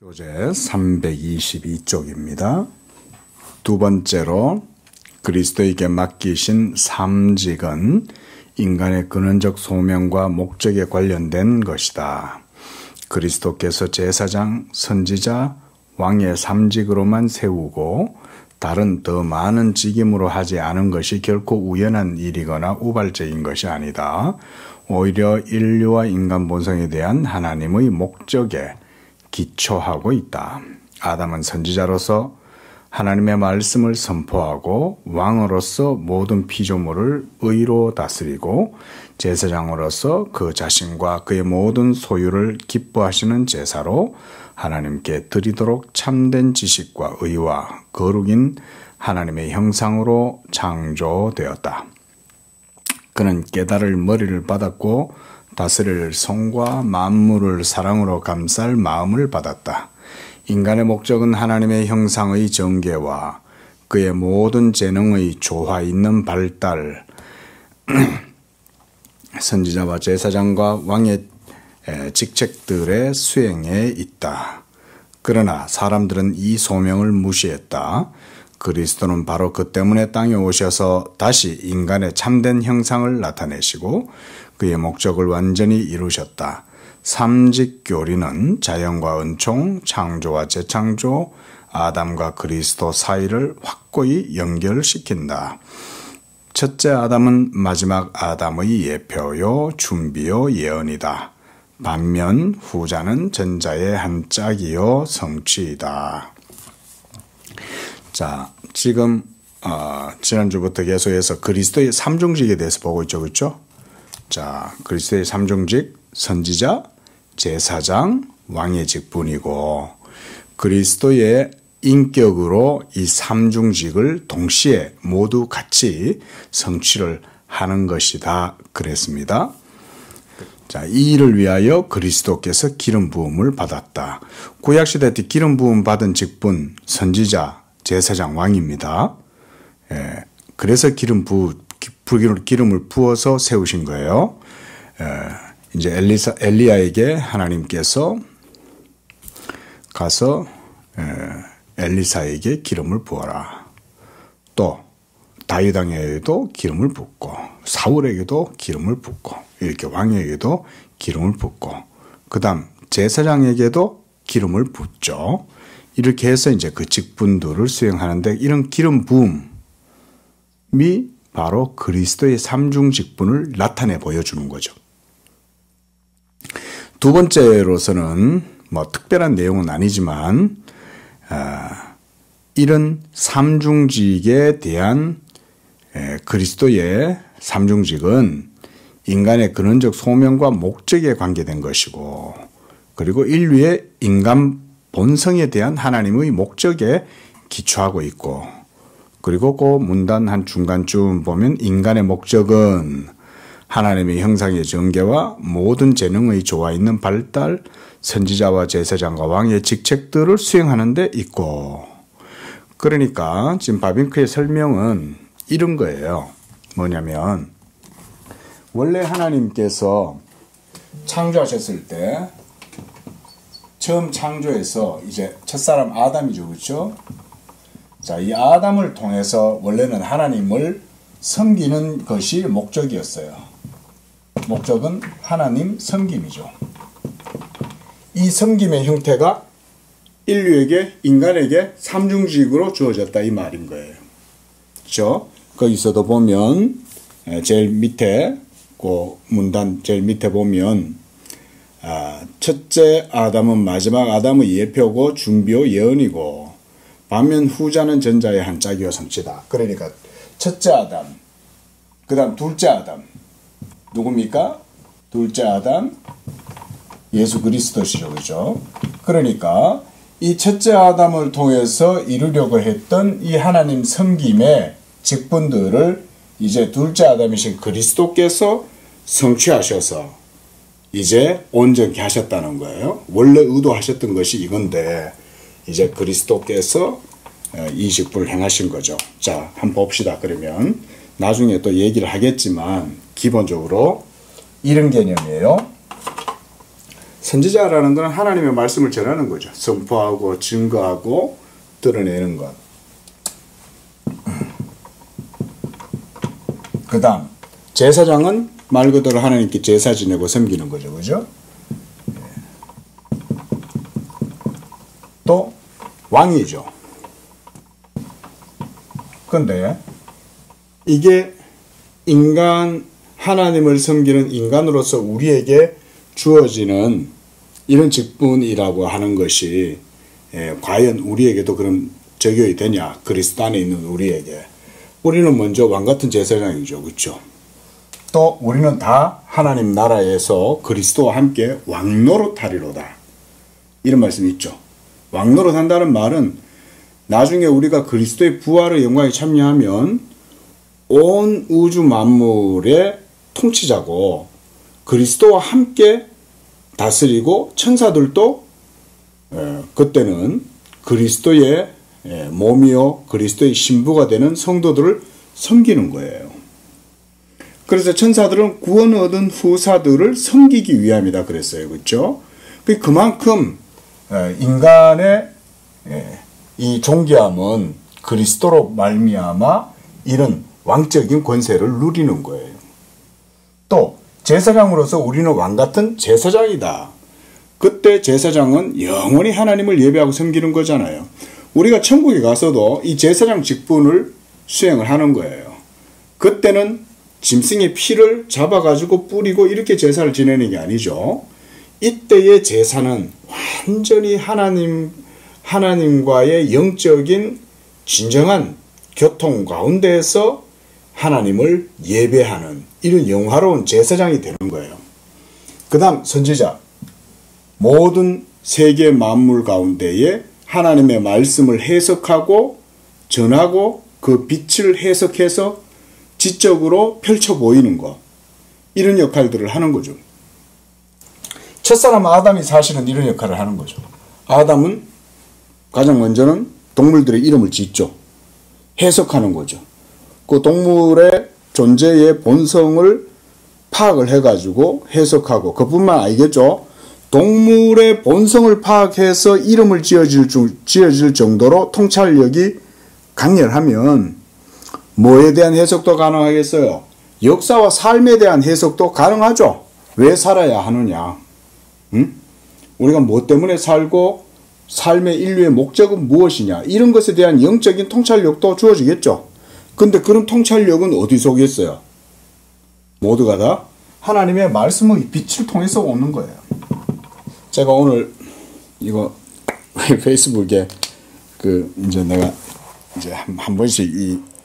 교재 322쪽입니다. 두 번째로 그리스도에게 맡기신 삼직은 인간의 근원적 소명과 목적에 관련된 것이다. 그리스도께서 제사장, 선지자, 왕의 삼직으로만 세우고 다른 더 많은 직임으로 하지 않은 것이 결코 우연한 일이거나 우발적인 것이 아니다. 오히려 인류와 인간 본성에 대한 하나님의 목적에 기초하고 있다. 아담은 선지자로서 하나님의 말씀을 선포하고 왕으로서 모든 피조물을 의로 다스리고 제사장으로서 그 자신과 그의 모든 소유를 기뻐하시는 제사로 하나님께 드리도록 참된 지식과 의와 거룩인 하나님의 형상으로 창조되었다. 그는 깨달을 머리를 받았고 다스릴 손과 만물을 사랑으로 감쌀 마음을 받았다. 인간의 목적은 하나님의 형상의 전개와 그의 모든 재능의 조화 있는 발달, 선지자와 제사장과 왕의 직책들의 수행에 있다. 그러나 사람들은 이 소명을 무시했다. 그리스도는 바로 그 때문에 땅에 오셔서 다시 인간의 참된 형상을 나타내시고 그의 목적을 완전히 이루셨다. 삼직교리는 자연과 은총, 창조와 재창조, 아담과 그리스도 사이를 확고히 연결시킨다. 첫째 아담은 마지막 아담의 예표요, 준비요, 예언이다. 반면 후자는 전자의 한 짝이요, 성취이다. 자, 지금 지난주부터 계속해서 그리스도의 삼중직에 대해서 보고 있죠, 그렇죠? 자, 그리스도의 삼중직, 선지자, 제사장, 왕의 직분이고 그리스도의 인격으로 이 삼중직을 동시에 모두 같이 성취를 하는 것이다 그랬습니다. 자, 이 일을 위하여 그리스도께서 기름 부음을 받았다. 구약시대 때 기름 부음 받은 직분 선지자, 제사장, 왕입니다. 그래서 기름을 부어서 세우신 거예요. 이제 엘리야에게 하나님께서 가서 엘리사에게 기름을 부어라. 또 다윗 왕에게도 기름을 붓고 사울에게도 기름을 붓고 이렇게 왕에게도 기름을 붓고 그다음 제사장에게도 기름을 붓죠. 이렇게 해서 이제 그 직분들을 수행하는데 이런 기름 부음이 바로 그리스도의 삼중 직분을 나타내 보여주는 거죠. 두 번째로서는 뭐 특별한 내용은 아니지만 이런 삼중직에 대한 그리스도의 삼중직은 인간의 근원적 소명과 목적에 관계된 것이고 그리고 인류의 인간 본성에 대한 하나님의 목적에 기초하고 있고 그리고 그 문단 한 중간쯤 보면 인간의 목적은 하나님의 형상의 전개와 모든 재능의 조화 있는 발달, 선지자와 제사장과 왕의 직책들을 수행하는 데 있고 그러니까 지금 바빙크의 설명은 이런 거예요. 뭐냐면 원래 하나님께서 창조하셨을 때 처음 창조해서 이제 첫사람 아담이죠. 그렇죠? 자, 이 아담을 통해서 원래는 하나님을 섬기는 것이 목적이었어요. 목적은 하나님 섬김이죠. 이 섬김의 형태가 인간에게 삼중직으로 주어졌다 이 말인 거예요. 그렇죠? 거기서도 보면 제일 밑에 그 문단 제일 밑에 보면 첫째 아담은 마지막 아담의 예표고 준비요 예언이고 반면 후자는 전자의 한 짝이요 성취다. 그러니까 첫째 아담, 그 다음 둘째 아담 누굽니까? 둘째 아담 예수 그리스도시죠. 그죠? 그러니까 이 첫째 아담을 통해서 이루려고 했던 이 하나님 섬김의 직분들을 이제 둘째 아담이신 그리스도께서 성취하셔서 이제 온전케 하셨다는 거예요. 원래 의도하셨던 것이 이건데 이제 그리스도께서 이 직분을 행하신 거죠. 자, 한번 봅시다. 그러면 나중에 또 얘기를 하겠지만 기본적으로 이런 개념이에요. 선지자라는 것은 하나님의 말씀을 전하는 거죠. 선포하고 증거하고 드러내는 것. 그 다음 제사장은 말 그대로 하나님께 제사 지내고 섬기는 거죠. 그죠? 또 왕이죠. 근데 이게 하나님을 섬기는 인간으로서 우리에게 주어지는 이런 직분이라고 하는 것이 과연 우리에게도 그런 적용이 되냐? 그리스도 안에 있는 우리에게. 우리는 먼저 왕같은 제사장이죠. 그렇죠? 또 우리는 다 하나님 나라에서 그리스도와 함께 왕노릇하리로다. 이런 말씀이 있죠. 왕노릇한다는 말은 나중에 우리가 그리스도의 부활의 영광에 참여하면 온 우주 만물의 통치자고 그리스도와 함께 다스리고 천사들도 그때는 그리스도의 몸이요 그리스도의 신부가 되는 성도들을 섬기는 거예요. 그래서 천사들은 구원 얻은 후사들을 섬기기 위함이다 그랬어요. 그렇죠? 그만큼 인간의 이 존귀함은 그리스도로 말미암아 이런 왕적인 권세를 누리는 거예요. 또 제사장으로서 우리는 왕같은 제사장이다. 그때 제사장은 영원히 하나님을 예배하고 섬기는 거잖아요. 우리가 천국에 가서도 이 제사장 직분을 수행을 하는 거예요. 그때는 짐승의 피를 잡아가지고 뿌리고 이렇게 제사를 지내는 게 아니죠. 이때의 제사는 완전히 하나님과의 영적인 진정한 교통 가운데에서 하나님을 예배하는 이런 영화로운 제사장이 되는 거예요. 그 다음 선지자. 모든 세계 만물 가운데에 하나님의 말씀을 해석하고 전하고 그 빛을 해석해서 지적으로 펼쳐 보이는 것. 이런 역할들을 하는 거죠. 첫사람 아담이 사실은 이런 역할을 하는 거죠. 아담은 가장 먼저는 동물들의 이름을 짓죠. 해석하는 거죠. 그 동물의 존재의 본성을 파악을 해가지고 해석하고 그뿐만 아니겠죠. 동물의 본성을 파악해서 이름을 지어질 정도로 통찰력이 강렬하면 뭐에 대한 해석도 가능하겠어요? 역사와 삶에 대한 해석도 가능하죠. 왜 살아야 하느냐? 우리가 뭐 때문에 살고 삶의 인류의 목적은 무엇이냐? 이런 것에 대한 영적인 통찰력도 주어지겠죠. 근데 그런 통찰력은 어디서 오겠어요? 모두가 다 하나님의 말씀의 빛을 통해서 오는 거예요. 제가 오늘 이거 페이스북에 이제 내가 이제 한 번씩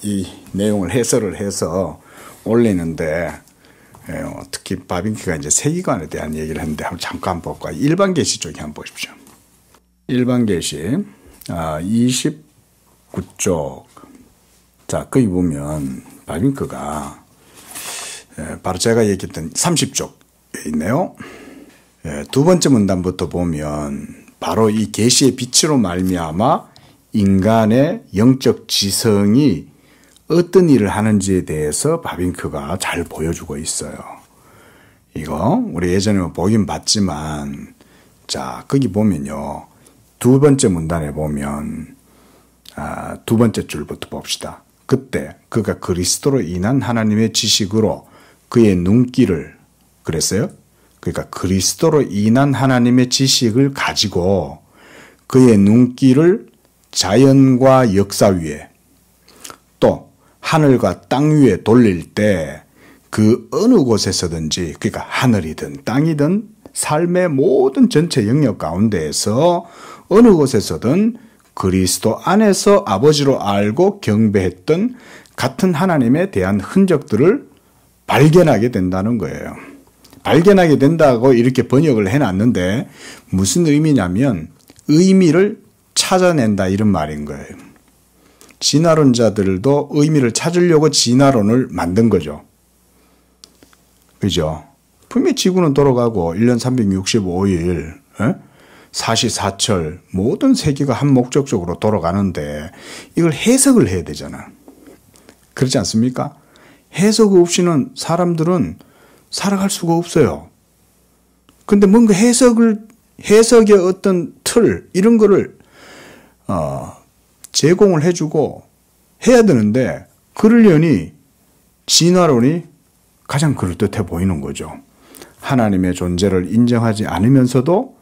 이 내용을 해설을 해서 올리는데 특히 바빙크가 이제 세계관에 대한 얘기를 했는데 한번 잠깐 볼까요? 일반 계시 쪽에 한번 보십시오. 일반 계시 29쪽. 자, 거기 보면 바빙크가 바로 제가 얘기했던 30쪽에 있네요. 두 번째 문단부터 보면 바로 이 계시의 빛으로 말미암아 인간의 영적 지성이 어떤 일을 하는지에 대해서 바빙크가 잘 보여주고 있어요. 이거 우리 예전에 보긴 봤지만 자 거기 보면요. 두 번째 문단에 보면 두 번째 줄부터 봅시다. 그때 그가 그리스도로 인한 하나님의 지식으로 그의 눈길을 그랬어요. 그러니까 그리스도로 인한 하나님의 지식을 가지고 그의 눈길을 자연과 역사 위에 또 하늘과 땅 위에 돌릴 때 그 어느 곳에서든지 그러니까 하늘이든 땅이든 삶의 모든 전체 영역 가운데에서 어느 곳에서든 그리스도 안에서 아버지로 알고 경배했던 같은 하나님에 대한 흔적들을 발견하게 된다는 거예요. 발견하게 된다고 이렇게 번역을 해놨는데 무슨 의미냐면 의미를 찾아낸다 이런 말인 거예요. 진화론자들도 의미를 찾으려고 진화론을 만든 거죠. 그죠? 분명히 지구는 돌아가고 1년 365일 사시사철 모든 세계가 한 목적적으로 돌아가는데 이걸 해석을 해야 되잖아. 그렇지 않습니까? 해석 없이는 사람들은 살아갈 수가 없어요. 근데 뭔가 해석의 어떤 틀, 이런 거를, 제공을 해주고 해야 되는데, 그러려니 진화론이 가장 그럴듯해 보이는 거죠. 하나님의 존재를 인정하지 않으면서도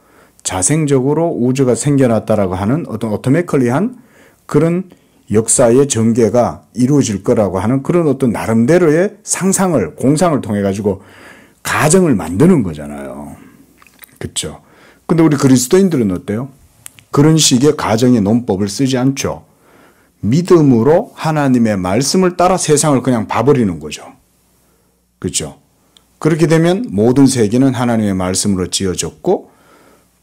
자생적으로 우주가 생겨났다라고 하는 어떤 오토매컬리한 그런 역사의 전개가 이루어질 거라고 하는 그런 어떤 나름대로의 상상을, 공상을 통해 가지고 가정을 만드는 거잖아요. 그렇죠? 근데 우리 그리스도인들은 어때요? 그런 식의 가정의 논법을 쓰지 않죠. 믿음으로 하나님의 말씀을 따라 세상을 그냥 봐버리는 거죠. 그렇죠? 그렇게 되면 모든 세계는 하나님의 말씀으로 지어졌고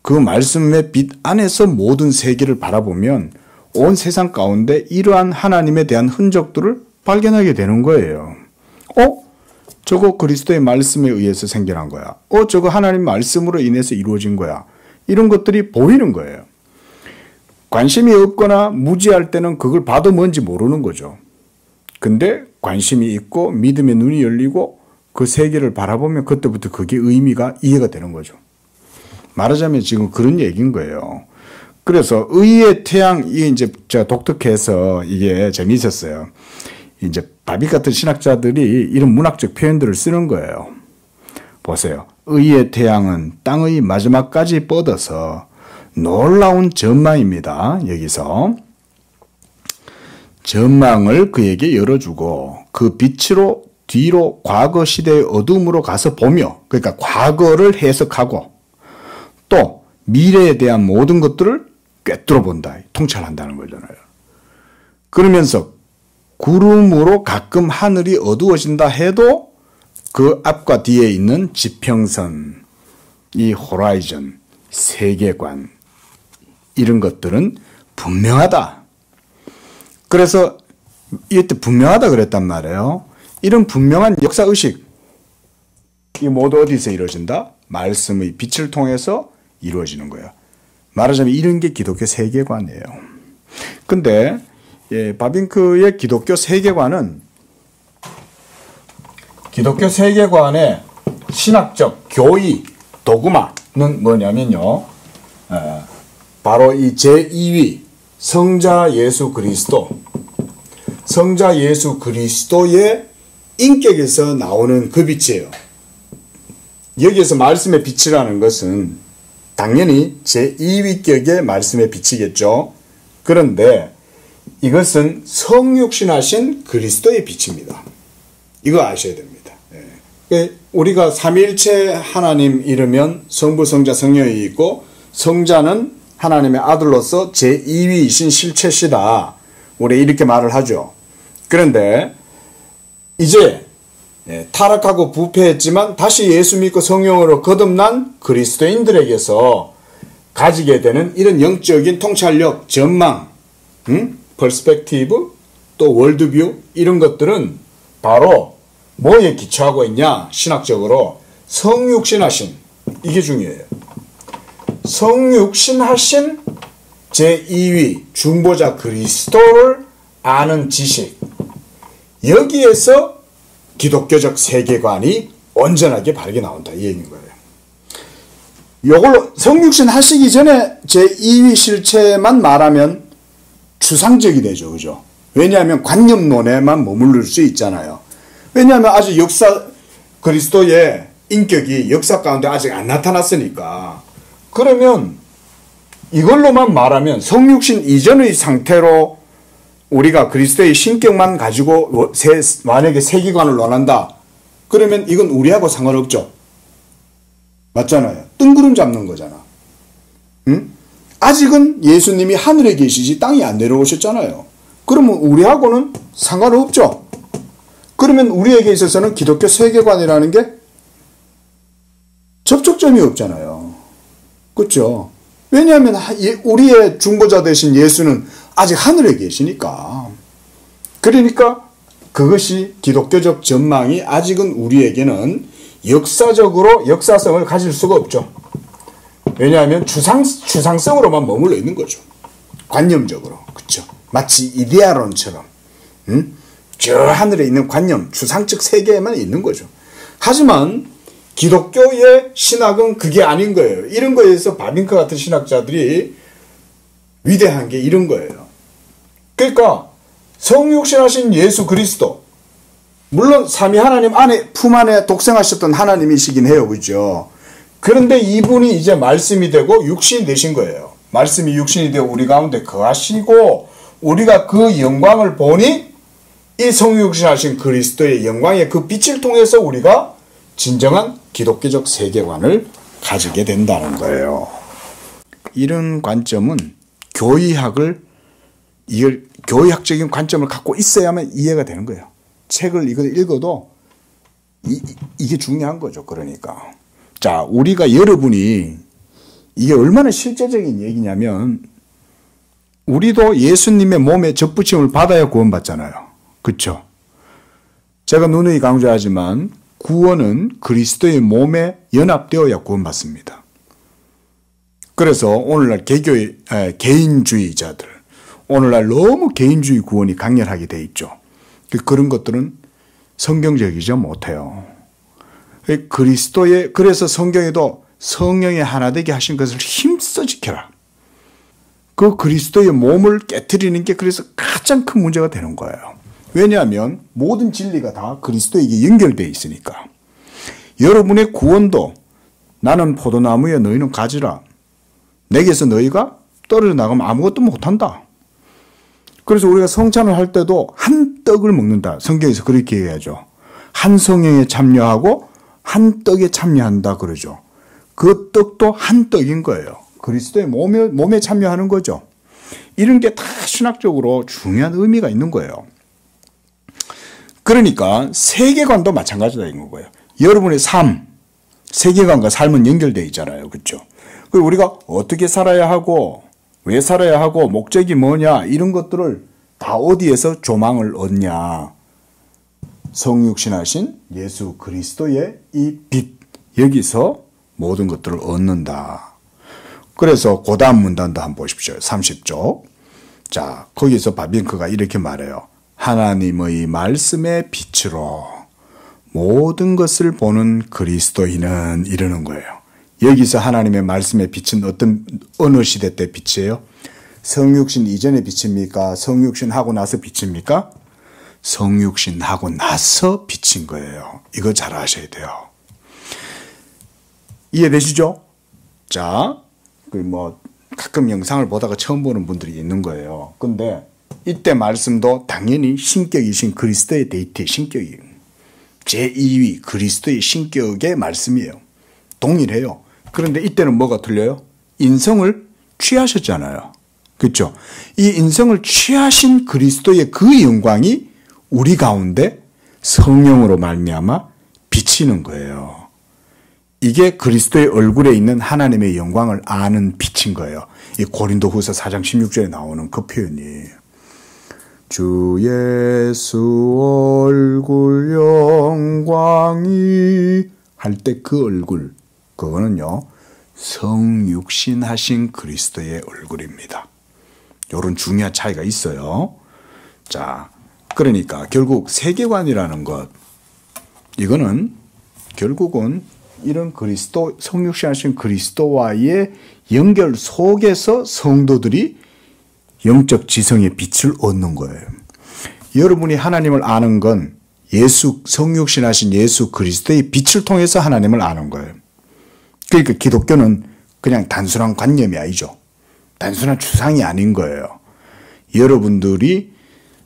그 말씀의 빛 안에서 모든 세계를 바라보면 온 세상 가운데 이러한 하나님에 대한 흔적들을 발견하게 되는 거예요. 저거 그리스도의 말씀에 의해서 생겨난 거야. 저거 하나님 말씀으로 인해서 이루어진 거야. 이런 것들이 보이는 거예요. 관심이 없거나 무지할 때는 그걸 봐도 뭔지 모르는 거죠. 근데 관심이 있고 믿음의 눈이 열리고 그 세계를 바라보면 그때부터 그게 의미가 이해가 되는 거죠. 말하자면 지금 그런 얘기인 거예요. 그래서 의의 태양, 이게 이제 제가 독특해서 이게 재미있었어요. 이제 바빗 같은 신학자들이 이런 문학적 표현들을 쓰는 거예요. 보세요. 의의 태양은 땅의 마지막까지 뻗어서 놀라운 전망입니다. 여기서 전망을 그에게 열어주고 그 빛으로 뒤로 과거 시대의 어둠으로 가서 보며, 그러니까 과거를 해석하고 또 미래에 대한 모든 것들을 꿰뚫어 본다. 통찰한다는 거잖아요. 그러면서 구름으로 가끔 하늘이 어두워진다 해도 그 앞과 뒤에 있는 지평선, 이 호라이즌, 세계관, 이런 것들은 분명하다. 그래서 이때 분명하다 그랬단 말이에요. 이런 분명한 역사의식, 이 모두 어디서 이루어진다? 말씀의 빛을 통해서 이루어지는 거예요. 말하자면 이런 게 기독교 세계관이에요. 근데 바빙크의 기독교 세계관의 신학적 교의, 도구마는 뭐냐면요. 바로 이 제2위 성자 예수 그리스도의 인격에서 나오는 그 빛이에요. 여기에서 말씀의 빛이라는 것은 당연히 제2위격의 말씀의 빛이겠죠. 그런데 이것은 성육신하신 그리스도의 빛입니다. 이거 아셔야 됩니다. 우리가 삼위일체 하나님 이르면 성부, 성자, 성령이 있고 성자는 하나님의 아들로서 제2위이신 실체시다. 우리 이렇게 말을 하죠. 그런데 이제 타락하고 부패했지만 다시 예수 믿고 성령으로 거듭난 그리스도인들에게서 가지게 되는 이런 영적인 통찰력, 전망, 퍼스펙티브, 또 월드뷰, 이런 것들은 바로 뭐에 기초하고 있냐? 신학적으로 성육신하신, 이게 중요해요. 성육신하신 제2위 중보자 그리스도를 아는 지식, 여기에서 기독교적 세계관이 온전하게 바르게 나온다, 이 얘기인 거예요. 이걸로 성육신 하시기 전에 제2위 실체만 말하면 추상적이 되죠. 그죠? 왜냐하면 관념론에만 머무를 수 있잖아요. 왜냐하면 아직 그리스도의 인격이 역사 가운데 아직 안 나타났으니까. 그러면 이걸로만 말하면 성육신 이전의 상태로 우리가 그리스도의 신격만 가지고 만약에 세계관을 논한다. 그러면 이건 우리하고 상관없죠. 맞잖아요. 뜬구름 잡는 거잖아. 응? 아직은 예수님이 하늘에 계시지 땅에 안 내려오셨잖아요. 그러면 우리하고는 상관없죠. 그러면 우리에게 있어서는 기독교 세계관이라는 게 접촉점이 없잖아요. 그렇죠? 왜냐하면 우리의 중보자 되신 예수는 아직 하늘에 계시니까. 그러니까 그것이 기독교적 전망이 아직은 우리에게는 역사적으로 역사성을 가질 수가 없죠. 왜냐하면 추상성으로만 머물러 있는 거죠. 관념적으로. 그렇죠? 마치 이데아론처럼 저 하늘에 있는 관념, 추상적 세계에만 있는 거죠. 하지만 기독교의 신학은 그게 아닌 거예요. 이런 거에서 바빙크 같은 신학자들이 위대한 게 이런 거예요. 그러니까 성육신하신 예수 그리스도, 물론 삼위 하나님 안에 품 안에 독생하셨던 하나님이시긴 해요. 그죠? 그런데 이분이 이제 말씀이 되고 육신이 되신 거예요. 말씀이 육신이 되어 우리 가운데 거하시고 우리가 그 영광을 보니 이 성육신하신 그리스도의 영광의 그 빛을 통해서 우리가 진정한 기독교적 세계관을 가지게 된다는 거예요. 이런 관점은 교의학적인 관점을 갖고 있어야만 이해가 되는 거예요. 책을 읽어도 이게 중요한 거죠. 그러니까. 자, 우리가 여러분이 이게 얼마나 실제적인 얘기냐면 우리도 예수님의 몸에 접붙임을 받아야 구원받잖아요. 그렇죠? 제가 누누이 강조하지만 구원은 그리스도의 몸에 연합되어야 구원받습니다. 그래서 오늘날 개인주의자들, 오늘날 너무 개인주의 구원이 강렬하게 돼 있죠. 그런 것들은 성경적이지 못해요. 그래서 성경에도 성령의 하나 되게 하신 것을 힘써 지켜라. 그 그리스도의 몸을 깨트리는 게 그래서 가장 큰 문제가 되는 거예요. 왜냐하면 모든 진리가 다 그리스도에게 연결되어 있으니까. 여러분의 구원도 나는 포도나무에 너희는 가지라. 내게서 너희가 떨어져 나가면 아무것도 못한다. 그래서 우리가 성찬을 할 때도 한 떡을 먹는다. 성경에서 그렇게 얘기하죠. 한 성령에 참여하고 한 떡에 참여한다 그러죠. 그 떡도 한 떡인 거예요. 그리스도의 몸에 참여하는 거죠. 이런 게 다 신학적으로 중요한 의미가 있는 거예요. 그러니까 세계관도 마찬가지다 이런 거예요. 여러분의 삶, 세계관과 삶은 연결되어 있잖아요. 그렇죠? 그리고 우리가 어떻게 살아야 하고 왜 살아야 하고 목적이 뭐냐 이런 것들을 다 어디에서 조망을 얻냐. 성육신하신 예수 그리스도의 이 빛, 여기서 모든 것들을 얻는다. 그래서 그 다음 문단도 한번 보십시오. 30쪽. 자, 거기서 바빙크가 이렇게 말해요. 하나님의 말씀의 빛으로 모든 것을 보는 그리스도인은 이러는 거예요. 여기서 하나님의 말씀의 빛은 어느 시대 때 빛이에요? 성육신 이전의 빛입니까? 성육신하고 나서 빛입니까? 성육신하고 나서 빛인 거예요. 이거 잘 아셔야 돼요. 이해되시죠? 자, 가끔 영상을 보다가 처음 보는 분들이 있는 거예요. 근데 이때 말씀도 당연히 신격이신 그리스도의 데이터의 신격이에요. 제2위 그리스도의 신격의 말씀이에요. 동일해요. 그런데 이때는 뭐가 틀려요? 인성을 취하셨잖아요. 그렇죠? 이 인성을 취하신 그리스도의 그 영광이 우리 가운데 성령으로 말미암아 비치는 거예요. 이게 그리스도의 얼굴에 있는 하나님의 영광을 아는 빛인 거예요. 이 고린도후서 4장 16절에 나오는 그 표현이 주 예수 얼굴 영광이 할 때 그 얼굴, 그거는요 성육신하신 그리스도의 얼굴입니다. 이런 중요한 차이가 있어요. 자, 그러니까 결국 세계관이라는 것, 이거는 결국은 이런 그리스도, 성육신하신 그리스도와의 연결 속에서 성도들이 영적 지성의 빛을 얻는 거예요. 여러분이 하나님을 아는 건 성육신하신 예수 그리스도의 빛을 통해서 하나님을 아는 거예요. 그러니까 기독교는 그냥 단순한 관념이 아니죠. 단순한 추상이 아닌 거예요. 여러분들이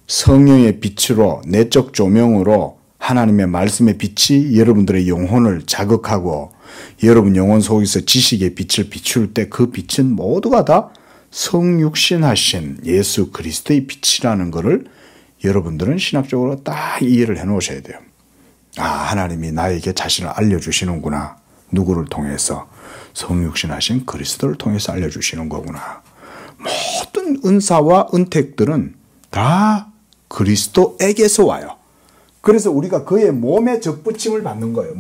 성령의 빛으로, 내적 조명으로 하나님의 말씀의 빛이 여러분들의 영혼을 자극하고 여러분 영혼 속에서 지식의 빛을 비출 때 그 빛은 모두가 다 성육신하신 예수 그리스도의 빛이라는 것을 여러분들은 신학적으로 딱 이해를 해 놓으셔야 돼요. 아, 하나님이 나에게 자신을 알려주시는구나. 누구를 통해서? 성육신하신 그리스도를 통해서 알려주시는 거구나. 모든 은사와 은택들은 다 그리스도에게서 와요. 그래서 우리가 그의 몸에 접붙임을 받는 거예요.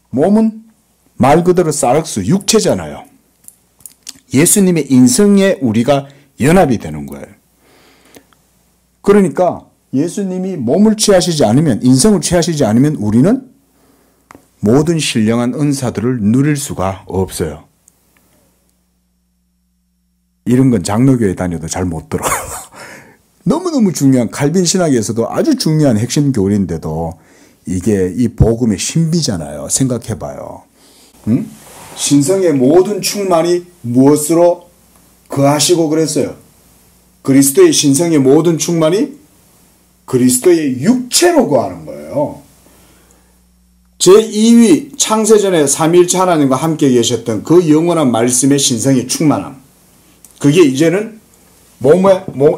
몸은 말 그대로 사르스, 육체잖아요. 예수님의 인성에 우리가 연합이 되는 거예요. 그러니까 예수님이 몸을 취하시지 않으면, 인성을 취하시지 않으면 우리는 모든 신령한 은사들을 누릴 수가 없어요. 이런 건 장로교에 다녀도 잘 못 들어요. 너무너무 중요한 칼빈 신학에서도 아주 중요한 핵심 교리인데도 이게 이 복음의 신비잖아요. 생각해봐요. 응? 신성의 모든 충만이 무엇으로 거하시고 그랬어요? 그리스도의 신성의 모든 충만이 그리스도의 육체로 거하는 거예요. 제2위 창세전에 삼위일체 하나님과 함께 계셨던 그 영원한 말씀의 신성의 충만함. 그게 이제는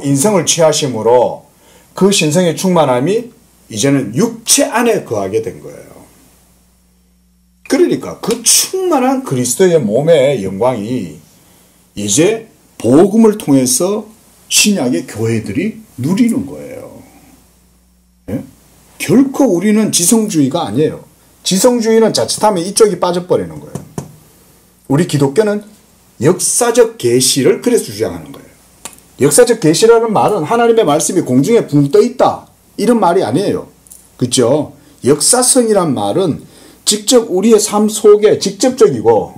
인성을 취하심으로 그 신성의 충만함이 이제는 육체 안에 거하게 된 거예요. 그러니까 그 충만한 그리스도의 몸의 영광이 이제 복음을 통해서 신약의 교회들이 누리는 거예요. 예? 결코 우리는 지성주의가 아니에요. 지성주의는 자칫하면 이쪽이 빠져버리는 거예요. 우리 기독교는 역사적 계시를 그래서 주장하는 거예요. 역사적 계시라는 말은 하나님의 말씀이 공중에 붕 떠 있다 이런 말이 아니에요. 그렇죠? 역사성이란 말은 직접 우리의 삶 속에 직접적이고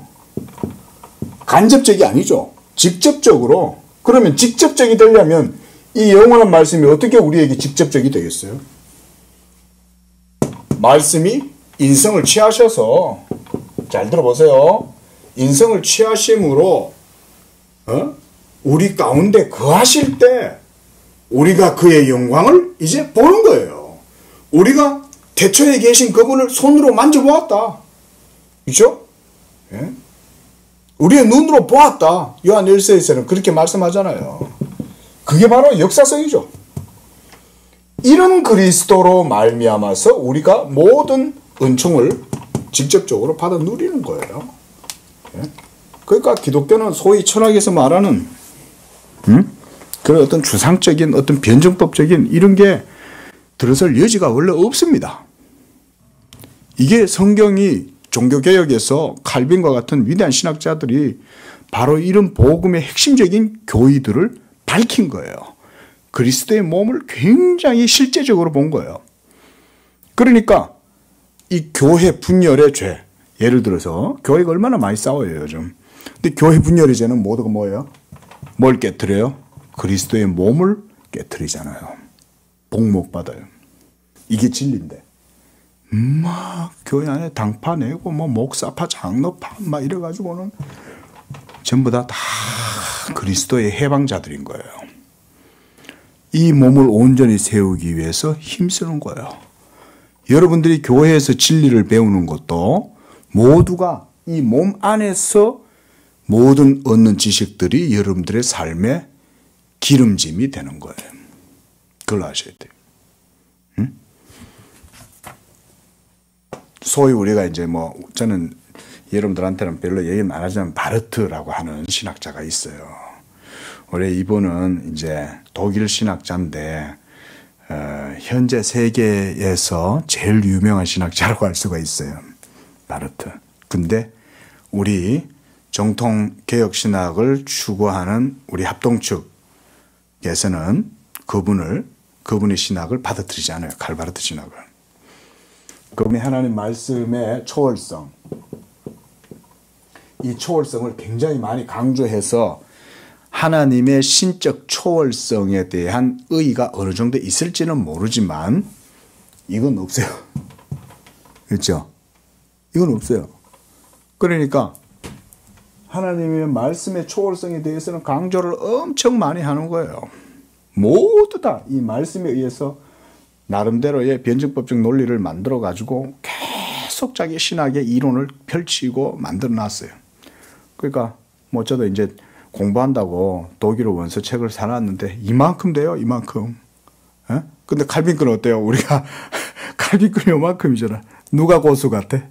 간접적이 아니죠. 직접적으로. 그러면 직접적이 되려면 이 영원한 말씀이 어떻게 우리에게 직접적이 되겠어요? 말씀이 인성을 취하셔서 잘 들어보세요. 인성을 취하심으로 우리 가운데 거하실 때 우리가 그의 영광을 이제 보는 거예요. 우리가 태초에 계신 그분을 손으로 만져보았다. 그렇죠? 예? 우리의 눈으로 보았다. 요한 1서에서는 그렇게 말씀하잖아요. 그게 바로 역사성이죠. 이런 그리스도로 말미암아서 우리가 모든 은총을 직접적으로 받아 누리는 거예요. 예? 그러니까 기독교는 소위 철학에서 말하는 그런 어떤 추상적인 어떤 변증법적인 이런 게 들어설 여지가 원래 없습니다. 이게 성경이 종교개혁에서 칼빈과 같은 위대한 신학자들이 바로 이런 복음의 핵심적인 교의들을 밝힌 거예요. 그리스도의 몸을 굉장히 실제적으로 본 거예요. 그러니까 이 교회 분열의 죄, 예를 들어서 교회가 얼마나 많이 싸워요 요즘. 근데 교회 분열의 죄는 모두가 뭐예요? 뭘 깨트려요? 그리스도의 몸을 깨트리잖아요. 복 못 받아요. 이게 진리인데 막 교회 안에 당파 내고 뭐 목사파 장로파 막 이래가지고는 전부 다 그리스도의 해방자들인 거예요. 이 몸을 온전히 세우기 위해서 힘쓰는 거예요. 여러분들이 교회에서 진리를 배우는 것도 모두가 이 몸 안에서 모든 얻는 지식들이 여러분들의 삶의 기름짐이 되는 거예요. 그걸 아셔야 돼요. 응? 소위 우리가 이제 뭐 저는 여러분들한테는 별로 얘기 안 하지만 바르트라고 하는 신학자가 있어요. 원래 이분은 이제 독일 신학자인데 현재 세계에서 제일 유명한 신학자라고 할 수가 있어요. 바르트. 근데 우리 정통 개혁 신학을 추구하는 우리 합동측에서는 그분의 신학을 받아들이지 않아요. 칼 바르트 신학을. 그분이 하나님 말씀의 초월성, 이 초월성을 굉장히 많이 강조해서 하나님의 신적 초월성에 대한 의의가 어느 정도 있을지는 모르지만 이건 없어요. 그렇죠? 이건 없어요. 그러니까 하나님의 말씀의 초월성에 대해서는 강조를 엄청 많이 하는 거예요. 모두 다 이 말씀에 의해서 나름대로의 변증법적 논리를 만들어 가지고 계속 자기 신학의 이론을 펼치고 만들어 놨어요. 그러니까 뭐 저도 이제 공부한다고 독일어 원서 책을 사놨는데 이만큼 돼요. 이만큼. 에? 근데 칼빈 건 어때요? 우리가 칼빈 건 요만큼이잖아. 누가 고수 같아?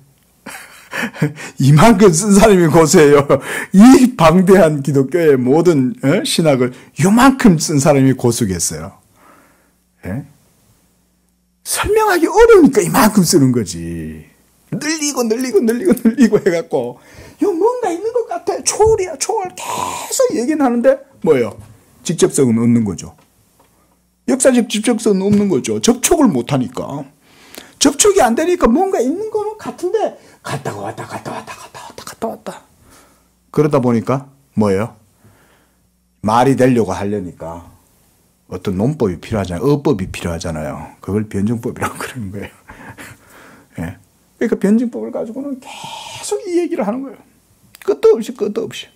이만큼 쓴 사람이 고수예요. 이 방대한 기독교의 모든 신학을 요만큼 쓴 사람이 고수겠어요. 에? 설명하기 어려우니까 이만큼 쓰는 거지. 늘리고 해갖고 뭔가 있는 것 같아. 초월이야 초월. 계속 얘기는 하는데 뭐예요? 직접성은 없는 거죠. 역사적 직접성은 없는 거죠. 접촉을 못하니까. 접촉이 안 되니까 뭔가 있는 거는 같은데 갔다가 왔다 갔다 왔다 갔다 왔다 갔다 왔다. 그러다 보니까 뭐예요? 말이 되려고 하려니까 어떤 논법이 필요하잖아요. 어법이 필요하잖아요. 그걸 변증법이라고 그러는 거예요. 예. 그러니까 변증법을 가지고는 계속 이 얘기를 하는 거예요. 끝도 없이.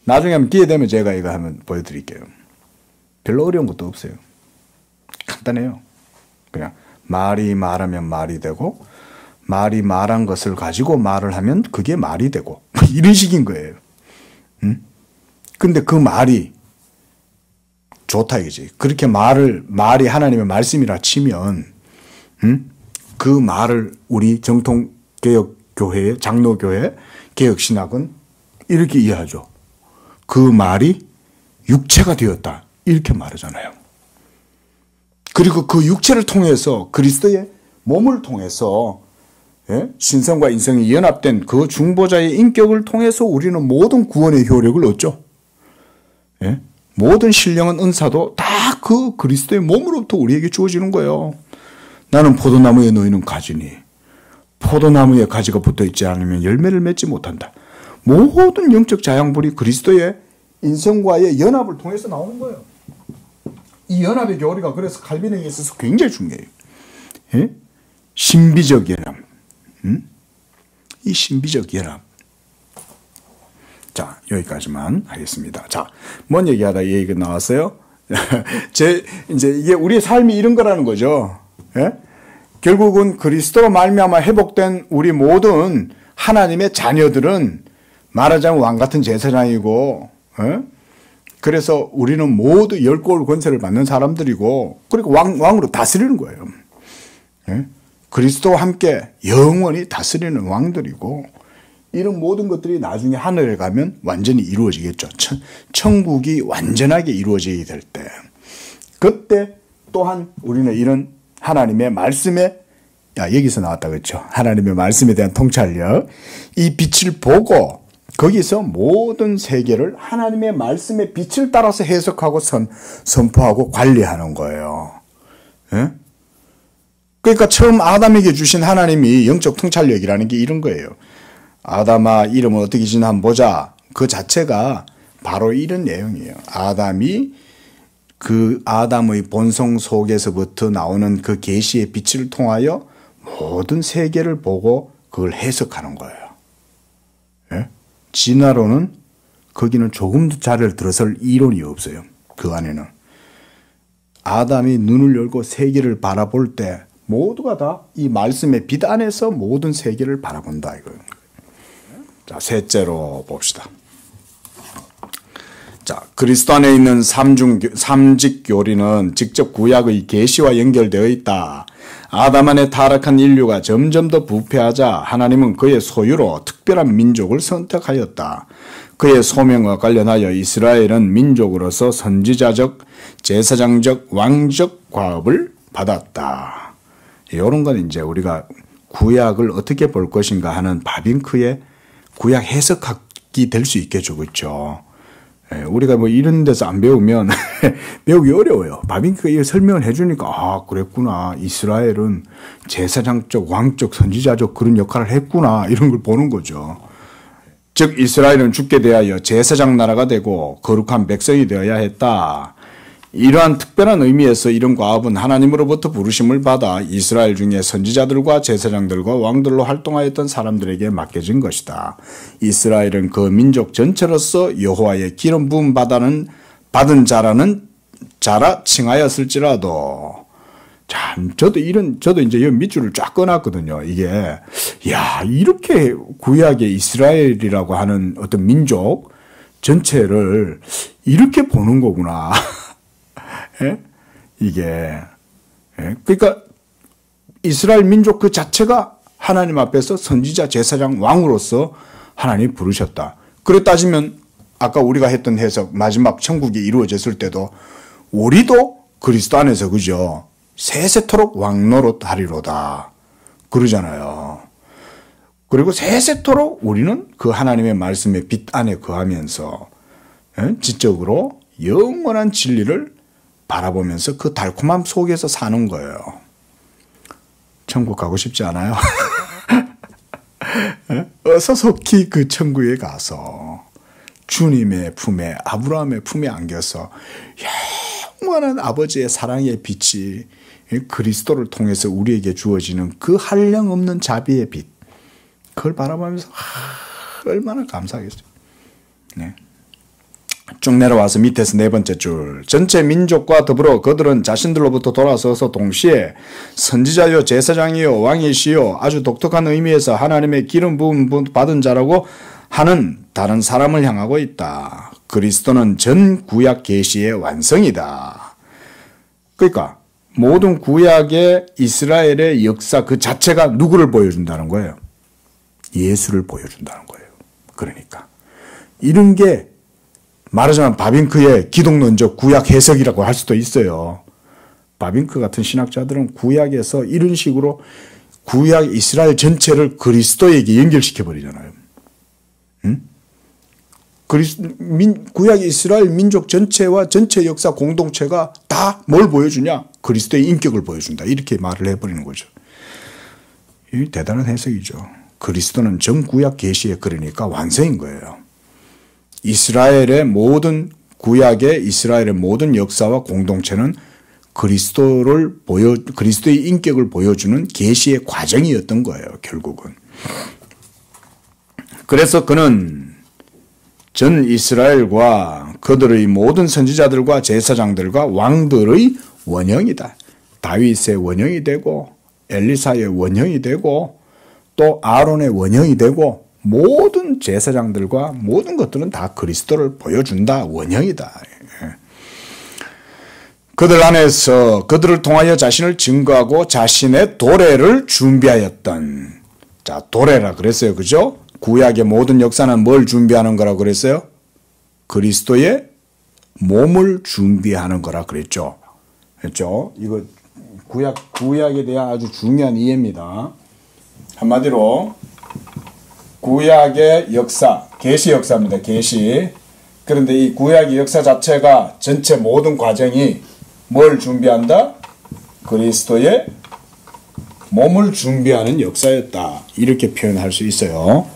나중에 한번 기회 되면 제가 이거 한번 보여드릴게요. 별로 어려운 것도 없어요. 간단해요. 그냥 말이 말하면 말이 되고, 말이 말한 것을 가지고 말을 하면 그게 말이 되고, 이런 식인 거예요. 근데 그 말이 좋다 이거지. 그렇게 말이 하나님의 말씀이라 치면, 그 말을 우리 정통개혁교회, 장로교회, 개혁신학은 이렇게 이해하죠. 그 말이 육체가 되었다. 이렇게 말하잖아요. 그리고 그 육체를 통해서 그리스도의 몸을 통해서 신성과 인성이 연합된 그 중보자의 인격을 통해서 우리는 모든 구원의 효력을 얻죠. 모든 신령한 은사도 다 그 그리스도의 몸으로부터 우리에게 주어지는 거예요. 나는 포도나무에 너희는 가지니 포도나무에 가지가 붙어있지 않으면 열매를 맺지 못한다. 모든 영적 자양분이 그리스도의 인성과의 연합을 통해서 나오는 거예요. 이 연합의 교리가 그래서 칼빈에게 있어서 굉장히 중요해요. 신비적 연합. 이 신비적 연합. 자, 여기까지만 하겠습니다. 자, 뭔 얘기하다 이 얘기가 나왔어요? 이제 이게 우리의 삶이 이런 거라는 거죠. 결국은 그리스도로 말미암아 회복된 우리 모든 하나님의 자녀들은 말하자면 왕 같은 제사장이고, 그래서 우리는 모두 10골 권세를 받는 사람들이고, 그리고 왕으로 다스리는 거예요. 그리스도와 함께 영원히 다스리는 왕들이고, 이런 모든 것들이 나중에 하늘에 가면 완전히 이루어지겠죠. 천국이 완전하게 이루어지게 될 때. 그때 또한 우리는 이런 하나님의 말씀에, 여기서 나왔다 그랬죠. 하나님의 말씀에 대한 통찰력. 이 빛을 보고 거기서 모든 세계를 하나님의 말씀의 빛을 따라서 해석하고 선포하고 관리하는 거예요. 그러니까 처음 아담에게 주신 하나님이 영적 통찰력이라는 게 이런 거예요. 아담아 이름은 어떻게 지나 한번 보자. 그 자체가 바로 이런 내용이에요. 아담이 그 아담의 본성 속에서부터 나오는 그 계시의 빛을 통하여 모든 세계를 보고 그걸 해석하는 거예요. 진화론은 거기는 조금도 자를 들어설 이론이 없어요. 그 안에는. 아담이 눈을 열고 세계를 바라볼 때 모두가 다 이 말씀의 빛 안에서 모든 세계를 바라본다 이거예요. 자, 셋째로 봅시다. 자, 그리스도 안에 있는 삼직 교리는 직접 구약의 계시와 연결되어 있다. 아담 안에 타락한 인류가 점점 더 부패하자 하나님은 그의 소유로 특별한 민족을 선택하였다. 그의 소명과 관련하여 이스라엘은 민족으로서 선지자적, 제사장적, 왕적 과업을 받았다. 이런 건 이제 우리가 구약을 어떻게 볼 것인가 하는 바빙크의 구약 해석학이 될 수 있겠죠. 그렇죠? 우리가 뭐 이런 데서 안 배우면 배우기 어려워요. 바빙크가 이거 설명을 해주니까 아 그랬구나. 이스라엘은 제사장적, 왕적, 선지자적 그런 역할을 했구나. 이런 걸 보는 거죠. 즉 이스라엘은 죽게 대하여 제사장 나라가 되고 거룩한 백성이 되어야 했다. 이러한 특별한 의미에서 이런 과업은 하나님으로부터 부르심을 받아 이스라엘 중에 선지자들과 제사장들과 왕들로 활동하였던 사람들에게 맡겨진 것이다. 이스라엘은 그 민족 전체로서 여호와의 기름 부음 받은 자라 칭하였을지라도. 참 저도 이제 이 밑줄을 쫙 꺼놨거든요. 이게 이렇게 구약의 이스라엘이라고 하는 어떤 민족 전체를 이렇게 보는 거구나. 이게 그러니까 이스라엘 민족 그 자체가 하나님 앞에서 선지자, 제사장, 왕으로서 하나님이 부르셨다. 그래 따지면 아까 우리가 했던 해석 마지막 천국이 이루어졌을 때도 우리도 그리스도 안에서 그죠? 세세토록 왕노릇 하리로다 그러잖아요. 그리고 세세토록 우리는 그 하나님의 말씀의 빛 안에 거하면서 지적으로 영원한 진리를 바라보면서 그 달콤함 속에서 사는 거예요. 천국 가고 싶지 않아요? 어서 속히 그 천국에 가서 주님의 품에, 아브라함의 품에 안겨서 영원한 아버지의 사랑의 빛이 그리스도를 통해서 우리에게 주어지는 그 한량없는 자비의 빛, 그걸 바라보면서 얼마나 감사하겠어요. 네. 쭉 내려와서 밑에서 네 번째 줄. 전체 민족과 더불어 그들은 자신들로부터 돌아서서 동시에 선지자요 제사장이요 왕이시요 아주 독특한 의미에서 하나님의 기름 부음 받은 자라고 하는 다른 사람을 향하고 있다. 그리스도는 전 구약 계시의 완성이다. 그러니까 모든 구약의 이스라엘의 역사 그 자체가 누구를 보여준다는 거예요? 예수를 보여준다는 거예요. 그러니까 이런 게 말하자면 바빙크의 기독론적 구약 해석이라고 할 수도 있어요. 바빙크 같은 신학자들은 구약에서 이런 식으로 구약 이스라엘 전체를 그리스도에게 연결시켜 버리잖아요. 응? 구약 이스라엘 민족 전체와 전체 역사 공동체가 다 뭘 보여주냐? 그리스도의 인격을 보여준다. 이렇게 말을 해버리는 거죠. 이 대단한 해석이죠. 그리스도는 전 구약 계시에 그러니까 완성인 거예요. 이스라엘의 모든 구약의 이스라엘의 모든 역사와 공동체는 그리스도의 인격을 보여주는 계시의 과정이었던 거예요. 결국은. 그래서 그는 전 이스라엘과 그들의 모든 선지자들과 제사장들과 왕들의 원형이다. 다윗의 원형이 되고 엘리사의 원형이 되고 또 아론의 원형이 되고 모든 제사장들과 모든 것들은 다 그리스도를 보여준다. 원형이다. 그들 안에서 그들을 통하여 자신을 증거하고 자신의 도래를 준비하였던. 자, 도래라 그랬어요. 그죠? 구약의 모든 역사는 뭘 준비하는 거라고 그랬어요? 그리스도의 몸을 준비하는 거라 그랬죠. 그렇죠? 이거 구약에 대한 아주 중요한 이해입니다. 한마디로 구약의 역사, 계시 역사입니다. 계시. 그런데 이 구약의 역사 자체가 전체 모든 과정이 뭘 준비한다? 그리스도의 몸을 준비하는 역사였다. 이렇게 표현할 수 있어요.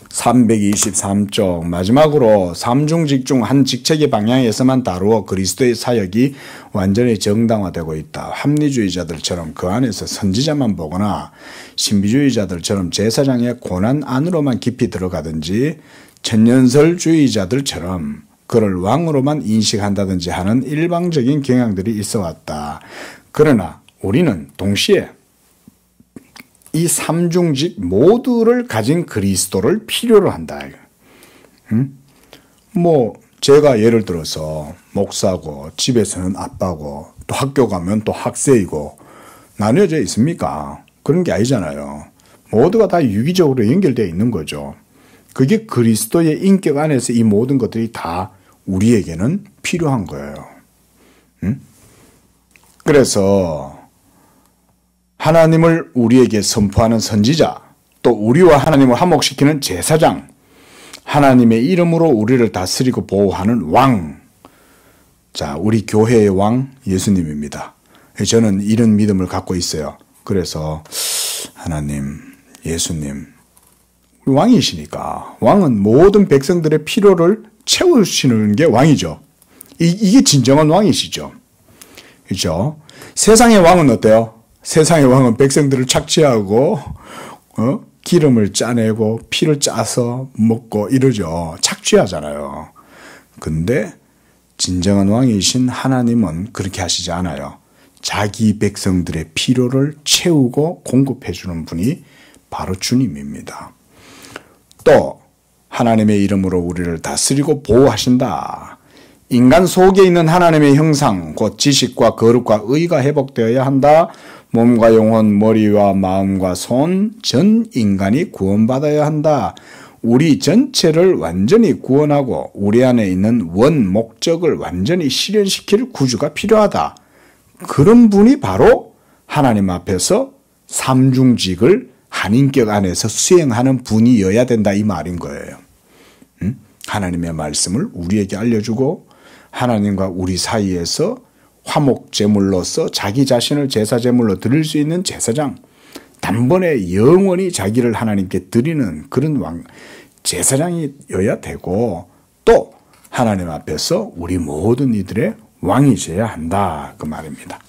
323쪽 마지막으로 삼중직 중 한 직책의 방향에서만 다루어 그리스도의 사역이 완전히 정당화되고 있다. 합리주의자들처럼 그 안에서 선지자만 보거나 신비주의자들처럼 제사장의 고난 안으로만 깊이 들어가든지 천년설주의자들처럼 그를 왕으로만 인식한다든지 하는 일방적인 경향들이 있어 왔다. 그러나 우리는 동시에 이 삼중직 모두를 가진 그리스도를 필요로 한다. 뭐 제가 예를 들어서 목사고 집에서는 아빠고 또 학교 가면 또 학생이고 나뉘어져 있습니까? 그런 게 아니잖아요. 모두가 다 유기적으로 연결되어 있는 거죠. 그게 그리스도의 인격 안에서 이 모든 것들이 다 우리에게는 필요한 거예요. 그래서 하나님을 우리에게 선포하는 선지자, 또 우리와 하나님을 화목시키는 제사장, 하나님의 이름으로 우리를 다스리고 보호하는 왕. 자, 우리 교회의 왕 예수님입니다. 저는 이런 믿음을 갖고 있어요. 그래서 하나님, 예수님, 왕이시니까 왕은 모든 백성들의 필요를 채우시는 게 왕이죠. 이게 진정한 왕이시죠. 그렇죠? 세상의 왕은 어때요? 세상의 왕은 백성들을 착취하고 기름을 짜내고 피를 짜서 먹고 이러죠. 착취하잖아요. 근데 진정한 왕이신 하나님은 그렇게 하시지 않아요. 자기 백성들의 필요를 채우고 공급해 주는 분이 바로 주님입니다. 또 하나님의 이름으로 우리를 다스리고 보호하신다. 인간 속에 있는 하나님의 형상, 곧 지식과 거룩과 의가 회복되어야 한다. 몸과 영혼, 머리와 마음과 손, 전 인간이 구원받아야 한다. 우리 전체를 완전히 구원하고 우리 안에 있는 원 목적을 완전히 실현시킬 구주가 필요하다. 그런 분이 바로 하나님 앞에서 삼중직을 한 인격 안에서 수행하는 분이어야 된다 이 말인 거예요. 하나님의 말씀을 우리에게 알려주고 하나님과 우리 사이에서 화목 제물로서 자기 자신을 제사 제물로 드릴 수 있는 제사장, 단번에 영원히 자기를 하나님께 드리는 그런 제사장이어야 되고, 또 하나님 앞에서 우리 모든 이들의 왕이셔야 한다 그 말입니다.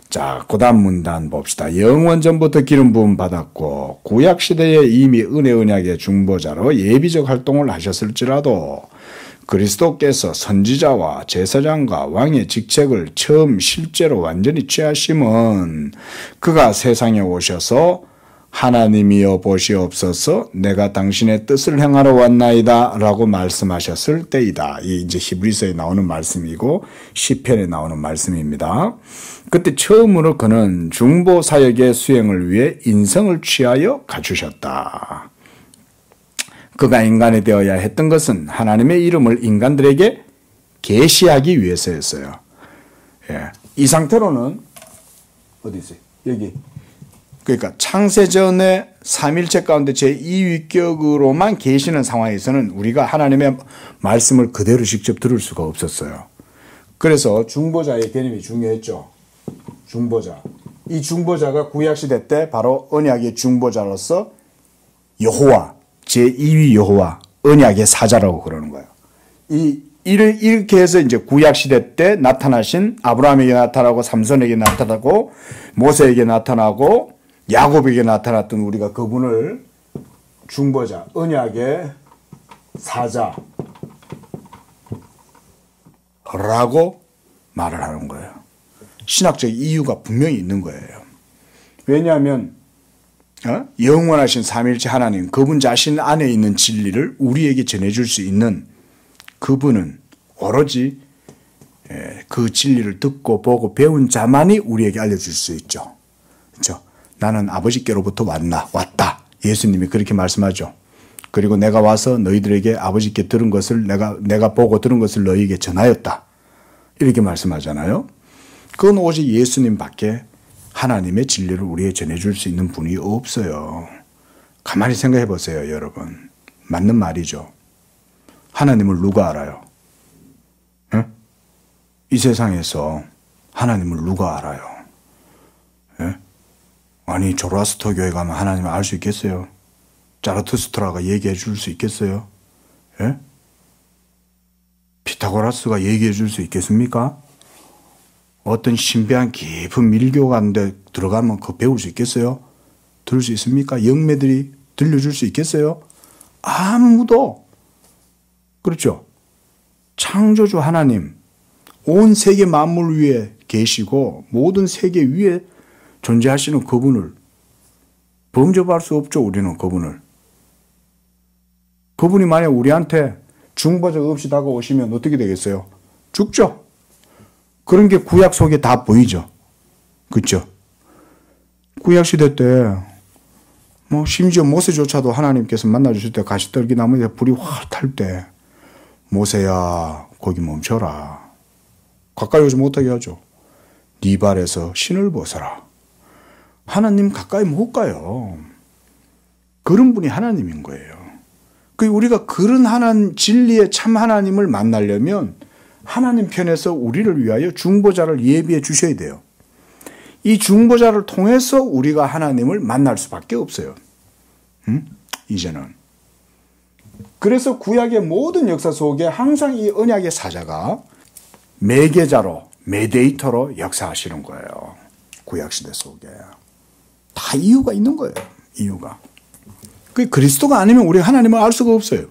자, 그 다음 문단 봅시다. 영원 전부터 기름 부음 받았고 구약시대에 이미 은혜 언약의 중보자로 예비적 활동을 하셨을지라도 그리스도께서 선지자와 제사장과 왕의 직책을 처음 실제로 완전히 취하심은 그가 세상에 오셔서 하나님이여 보시옵소서 내가 당신의 뜻을 행하러 왔나이다 라고 말씀하셨을 때이다. 이 이제 히브리서에 나오는 말씀이고 시편에 나오는 말씀입니다. 그때 처음으로 그는 중보 사역의 수행을 위해 인성을 취하여 갖추셨다. 그가 인간이 되어야 했던 것은 하나님의 이름을 인간들에게 계시하기 위해서였어요. 예. 이 상태로는 어디 있어요? 여기. 그러니까 창세전에 삼일체 가운데 제2위격으로만 계시는 상황에서는 우리가 하나님의 말씀을 그대로 직접 들을 수가 없었어요. 그래서 중보자의 개념이 중요했죠. 중보자. 이 중보자가 구약시대 때 바로 언약의 중보자로서 여호와, 제2위 여호와, 언약의 사자라고 그러는 거예요. 이렇게 해서 이제 구약시대 때 나타나신 아브라함에게 나타나고 삼손에게 나타나고 모세에게 나타나고 야곱에게 나타났던 우리가 그분을 중보자, 언약의 사자라고 말을 하는 거예요. 신학적 이유가 분명히 있는 거예요. 왜냐하면 영원하신 삼일체 하나님, 그분 자신 안에 있는 진리를 우리에게 전해줄 수 있는 그분은 오로지 그 진리를 듣고 보고 배운 자만이 우리에게 알려줄 수 있죠. 그렇죠? 나는 아버지께로부터 왔다. 예수님이 그렇게 말씀하죠. 그리고 내가 와서 너희들에게 아버지께 들은 것을 내가 보고 들은 것을 너희에게 전하였다. 이렇게 말씀하잖아요. 그건 오직 예수님밖에 하나님의 진리를 우리에게 전해줄 수 있는 분이 없어요. 가만히 생각해 보세요, 여러분. 맞는 말이죠. 하나님을 누가 알아요? 에? 이 세상에서 하나님을 누가 알아요? 에? 아니 조라스터 교회 가면 하나님을 알 수 있겠어요? 자라투스트라가 얘기해 줄 수 있겠어요? 예? 피타고라스가 얘기해 줄 수 있겠습니까? 어떤 신비한 깊은 밀교 가운데 들어가면 그거 배울 수 있겠어요? 들을 수 있습니까? 영매들이 들려줄 수 있겠어요? 아무도. 그렇죠? 창조주 하나님, 온 세계 만물 위에 계시고 모든 세계 위에 존재하시는 그분을 범접할 수 없죠. 우리는 그분을. 그분이 만약 우리한테 중보자 없이 다가오시면 어떻게 되겠어요? 죽죠. 그런 게 구약 속에 다 보이죠. 그렇죠? 구약 시대 때 심지어 모세조차도 하나님께서 만나주실 때 가시떨기 나무에 불이 확 탈 때 모세야 거기 멈춰라. 가까이 오지 못하게 하죠. 네 발에서 신을 벗어라. 하나님 가까이 못 가요. 그런 분이 하나님인 거예요. 우리가 그런 진리의 참 하나님을 만나려면 하나님 편에서 우리를 위하여 중보자를 예비해 주셔야 돼요. 이 중보자를 통해서 우리가 하나님을 만날 수밖에 없어요. 이제는. 그래서 구약의 모든 역사 속에 항상 이 언약의 사자가 매개자로, 메디에이터로 역사하시는 거예요. 구약시대 속에. 다 이유가 있는 거예요. 이유가. 그 그리스도가 아니면 우리 하나님을 알 수가 없어요.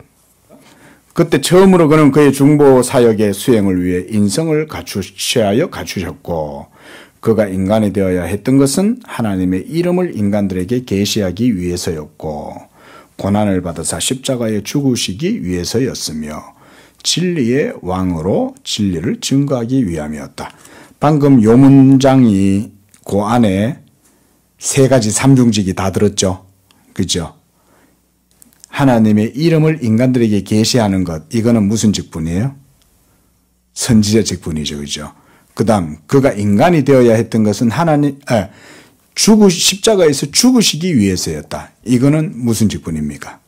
그때 처음으로 그는 그의 중보 사역의 수행을 위해 인성을 취하여 갖추셨고 그가 인간이 되어야 했던 것은 하나님의 이름을 인간들에게 계시하기 위해서였고 고난을 받으사 십자가에 죽으시기 위해서였으며 진리의 왕으로 진리를 증거하기 위함이었다. 방금 요 문장이 그 안에 세 가지 삼중직이 다 들었죠. 그죠? 하나님의 이름을 인간들에게 계시하는 것, 이거는 무슨 직분이에요? 선지자 직분이죠. 그죠? 그 다음, 그가 인간이 되어야 했던 것은 십자가에서 죽으시기 위해서였다. 이거는 무슨 직분입니까?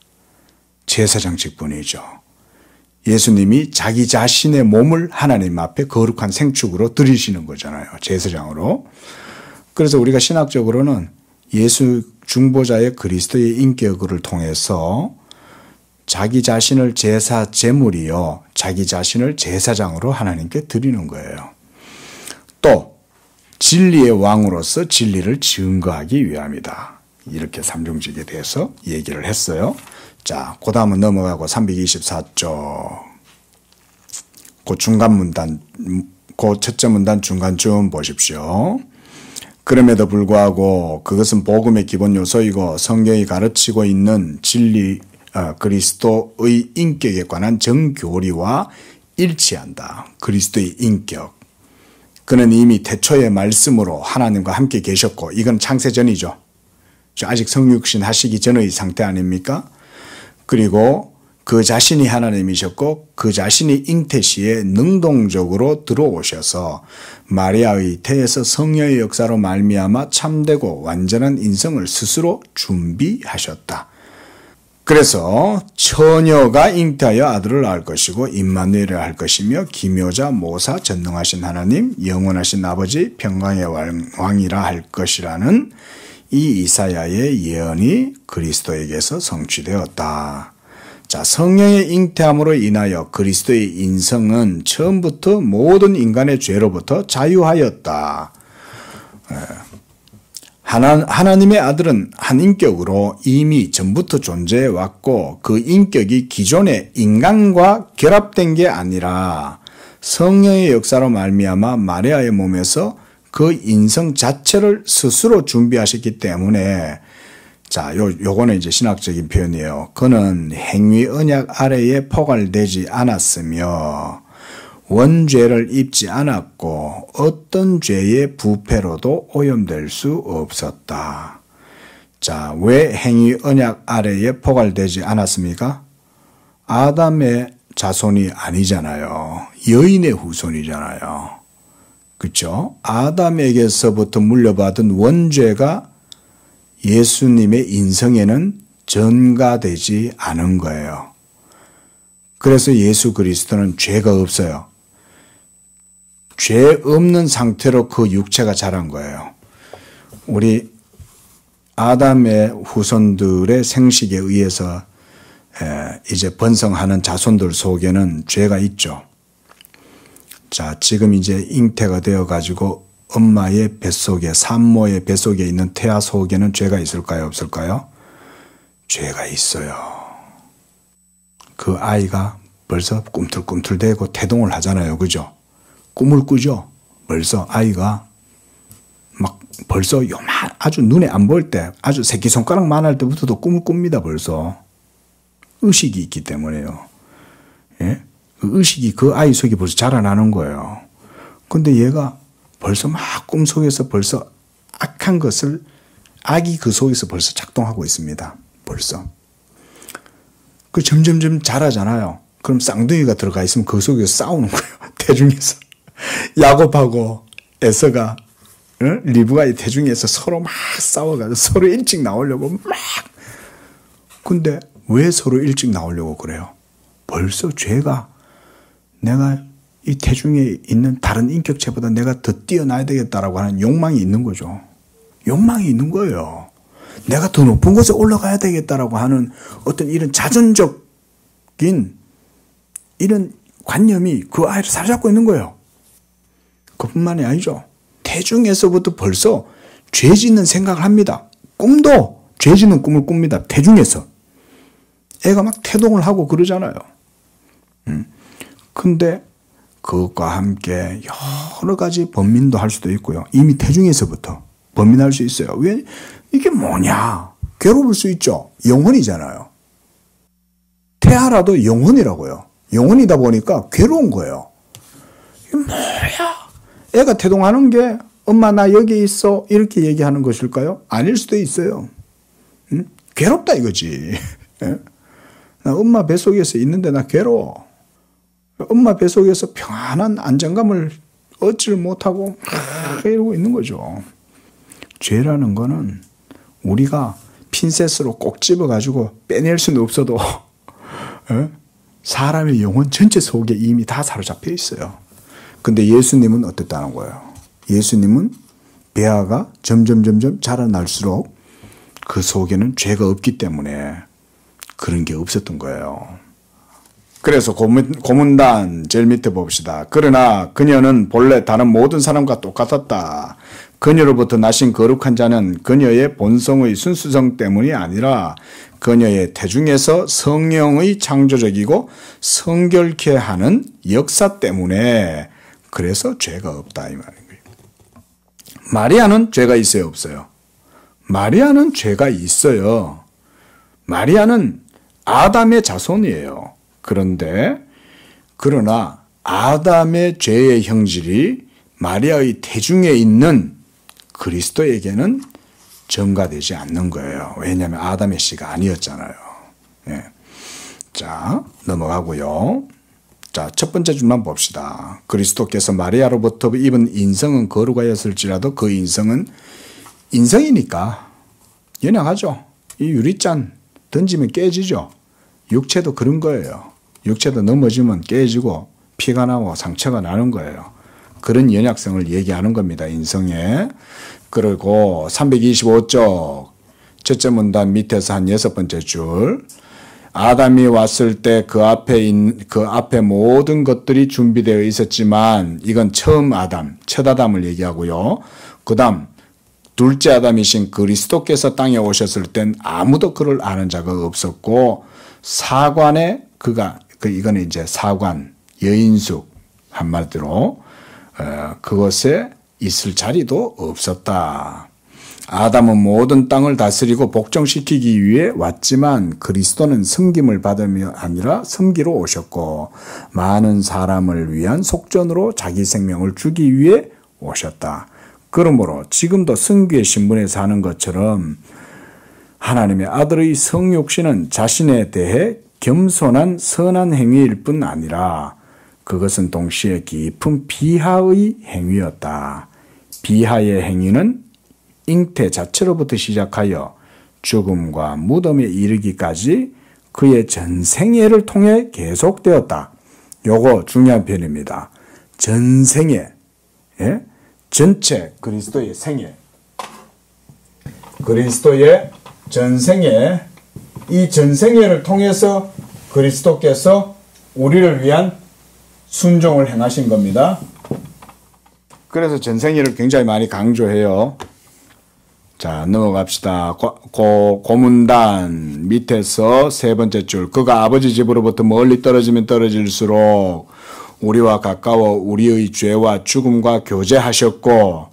제사장 직분이죠. 예수님이 자기 자신의 몸을 하나님 앞에 거룩한 생축으로 드리시는 거잖아요. 제사장으로. 그래서 우리가 신학적으로는 예수 중보자의 그리스도의 인격을 통해서 자기 자신을 제사 제물이요, 자기 자신을 제사장으로 하나님께 드리는 거예요. 또 진리의 왕으로서 진리를 증거하기 위함이다. 이렇게 삼중직에 대해서 얘기를 했어요. 자, 그 다음은 넘어가고 324쪽. 그 중간 문단, 그 첫째 문단 중간쯤 보십시오. 그럼에도 불구하고 그것은 복음의 기본 요소이고 성경이 가르치고 있는 진리, 그리스도의 인격에 관한 정교리와 일치한다. 그리스도의 인격. 그는 이미 태초의 말씀으로 하나님과 함께 계셨고, 이건 창세 전이죠. 아직 성육신 하시기 전의 상태 아닙니까? 그리고 그 자신이 하나님이셨고 그 자신이 잉태시에 능동적으로 들어오셔서 마리아의 태에서 성령의 역사로 말미암아 참되고 완전한 인성을 스스로 준비하셨다. 그래서 처녀가 잉태하여 아들을 낳을 것이고 임마누엘을 할 것이며 기묘자 모사 전능하신 하나님 영원하신 아버지 평강의 왕이라 할 것이라는 이 이사야의 예언이 그리스도에게서 성취되었다. 자, 성령의 잉태함으로 인하여 그리스도의 인성은 처음부터 모든 인간의 죄로부터 자유하였다. 하나님의 아들은 한 인격으로 이미 전부터 존재해 왔고 그 인격이 기존의 인간과 결합된 게 아니라 성령의 역사로 말미암아 마리아의 몸에서 그 인성 자체를 스스로 준비하셨기 때문에 자, 요거는 이제 신학적인 표현이에요. 그는 행위 언약 아래에 포괄되지 않았으며 원죄를 입지 않았고 어떤 죄의 부패로도 오염될 수 없었다. 자, 왜 행위 언약 아래에 포괄되지 않았습니까? 아담의 자손이 아니잖아요. 여인의 후손이잖아요. 그렇죠? 아담에게서부터 물려받은 원죄가 예수님의 인성에는 전가되지 않은 거예요. 그래서 예수 그리스도는 죄가 없어요. 죄 없는 상태로 그 육체가 자란 거예요. 우리 아담의 후손들의 생식에 의해서 이제 번성하는 자손들 속에는 죄가 있죠. 자, 지금 이제 잉태가 되어가지고 엄마의 뱃속에, 산모의 뱃속에 있는 태아 속에는 죄가 있을까요? 없을까요? 죄가 있어요. 그 아이가 벌써 꿈틀꿈틀대고 태동을 하잖아요. 그죠? 꿈을 꾸죠? 벌써 아이가 막 벌써 아주 눈에 안 보일 때, 아주 새끼손가락만 할 때부터도 꿈을 꿉니다. 벌써. 의식이 있기 때문에요. 예? 그 의식이 그 아이 속에 벌써 자라나는 거예요. 근데 얘가 벌써 막 꿈속에서 벌써 악한 것을, 악이 그 속에서 벌써 작동하고 있습니다. 벌써. 그 점점점 자라잖아요. 그럼 쌍둥이가 들어가 있으면 그 속에서 싸우는 거예요. 태중에서. 야곱하고 에서가, 리브가 이 태중에서 서로 막 싸워가지고 서로 일찍 나오려고 막. 근데 왜 서로 일찍 나오려고 그래요? 벌써 죄가 내가 이 태중에 있는 다른 인격체보다 내가 더 뛰어나야 되겠다라고 하는 욕망이 있는 거죠. 욕망이 있는 거예요. 내가 더 높은 곳에 올라가야 되겠다라고 하는 어떤 이런 자존적인 이런 관념이 그 아이를 사로잡고 있는 거예요. 그뿐만이 아니죠. 태중에서부터 벌써 죄 짓는 생각을 합니다. 꿈도 죄 짓는 꿈을 꿉니다. 태중에서. 애가 막 태동을 하고 그러잖아요. 근데 그것과 함께 여러 가지 번민도 할 수도 있고요. 이미 태중에서부터 번민할 수 있어요. 왜? 이게 뭐냐? 괴로울 수 있죠. 영혼이잖아요. 태아라도 영혼이라고요. 영혼이다 보니까 괴로운 거예요. 이게 뭐야? 애가 태동하는 게 엄마 나 여기 있어 이렇게 얘기하는 것일까요? 아닐 수도 있어요. 괴롭다 이거지. 나 엄마 뱃속에서 있는데 나 괴로워. 엄마 뱃속에서 평안한 안정감을 얻지를 못하고 이러고 있는 거죠. 죄라는 거는 우리가 핀셋으로 꼭 집어가지고 빼낼 수는 없어도 사람의 영혼 전체 속에 이미 다 사로잡혀 있어요. 근데 예수님은 어땠다는 거예요? 예수님은 배아가 점점 자라날수록 그 속에는 죄가 없기 때문에 그런 게 없었던 거예요. 그래서 고문단 제일 밑에 봅시다. 그러나 그녀는 본래 다른 모든 사람과 똑같았다. 그녀로부터 나신 거룩한 자는 그녀의 본성의 순수성 때문이 아니라 그녀의 태중에서 성령의 창조적이고 성결케 하는 역사 때문에 그래서 죄가 없다 이 말인 거예요. 마리아는 죄가 있어요, 없어요? 마리아는 죄가 있어요. 마리아는 아담의 자손이에요. 그러나 아담의 죄의 형질이 마리아의 태중에 있는 그리스도에게는 전가되지 않는 거예요. 왜냐하면 아담의 씨가 아니었잖아요. 예. 자, 넘어가고요. 자, 첫 번째 줄만 봅시다. 그리스도께서 마리아로부터 입은 인성은 거룩하였을지라도 그 인성은 인성이니까 연약하죠. 이 유리잔 던지면 깨지죠. 육체도 그런 거예요. 육체도 넘어지면 깨지고 피가 나고 상처가 나는 거예요. 그런 연약성을 얘기하는 겁니다. 인성에. 그리고 325쪽 첫째 문단 밑에서 한 6번째 줄. 아담이 왔을 때 그 앞에 모든 것들이 준비되어 있었지만 이건 처음 아담, 첫 아담을 얘기하고요. 그 다음 둘째 아담이신 그리스도께서 땅에 오셨을 땐 아무도 그를 아는 자가 없었고 사관에 이거는 이제 사관, 여인숙 한마디로 그것에 있을 자리도 없었다. 아담은 모든 땅을 다스리고 복종시키기 위해 왔지만 그리스도는 섬김을 받으며 아니라 섬기러 오셨고 많은 사람을 위한 속전으로 자기 생명을 주기 위해 오셨다. 그러므로 지금도 성귀의 신분에 사는 것처럼 하나님의 아들의 성육신은 자신에 대해 겸손한 선한 행위일 뿐 아니라 그것은 동시에 깊은 비하의 행위였다. 비하의 행위는 잉태 자체로부터 시작하여 죽음과 무덤에 이르기까지 그의 전생애를 통해 계속되었다. 요거 중요한 표현입니다. 전생애, 예? 전체 그리스도의 생애, 그리스도의 전생애, 이 전생애를 통해서 그리스도께서 우리를 위한 순종을 행하신 겁니다. 그래서 전생애를 굉장히 많이 강조해요. 자, 넘어갑시다. 고문단 밑에서 세 번째 줄. 그가 아버지 집으로부터 멀리 떨어지면 떨어질수록 우리와 가까워 우리의 죄와 죽음과 교제하셨고,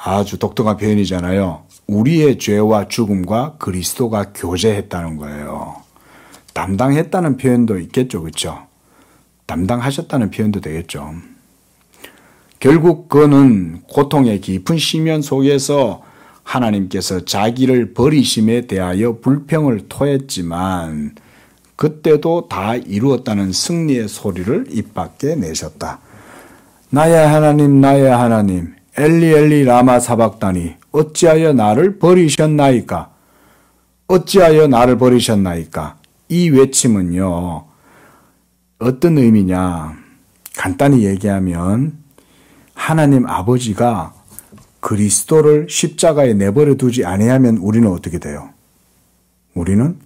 아주 독특한 표현이잖아요. 우리의 죄와 죽음과 그리스도가 교제했다는 거예요. 담당했다는 표현도 있겠죠. 그렇죠? 담당하셨다는 표현도 되겠죠. 결국 그는 고통의 깊은 심연 속에서 하나님께서 자기를 버리심에 대하여 불평을 토했지만 그때도 다 이루었다는 승리의 소리를 입 밖에 내셨다. 나의 하나님, 나의 하나님, 엘리 엘리 라마 사박다니 어찌하여 나를 버리셨나이까? 어찌하여 나를 버리셨나이까? 이 외침은요, 어떤 의미냐? 간단히 얘기하면 하나님 아버지가 그리스도를 십자가에 내버려 두지 아니하면 우리는 어떻게 돼요? 우리는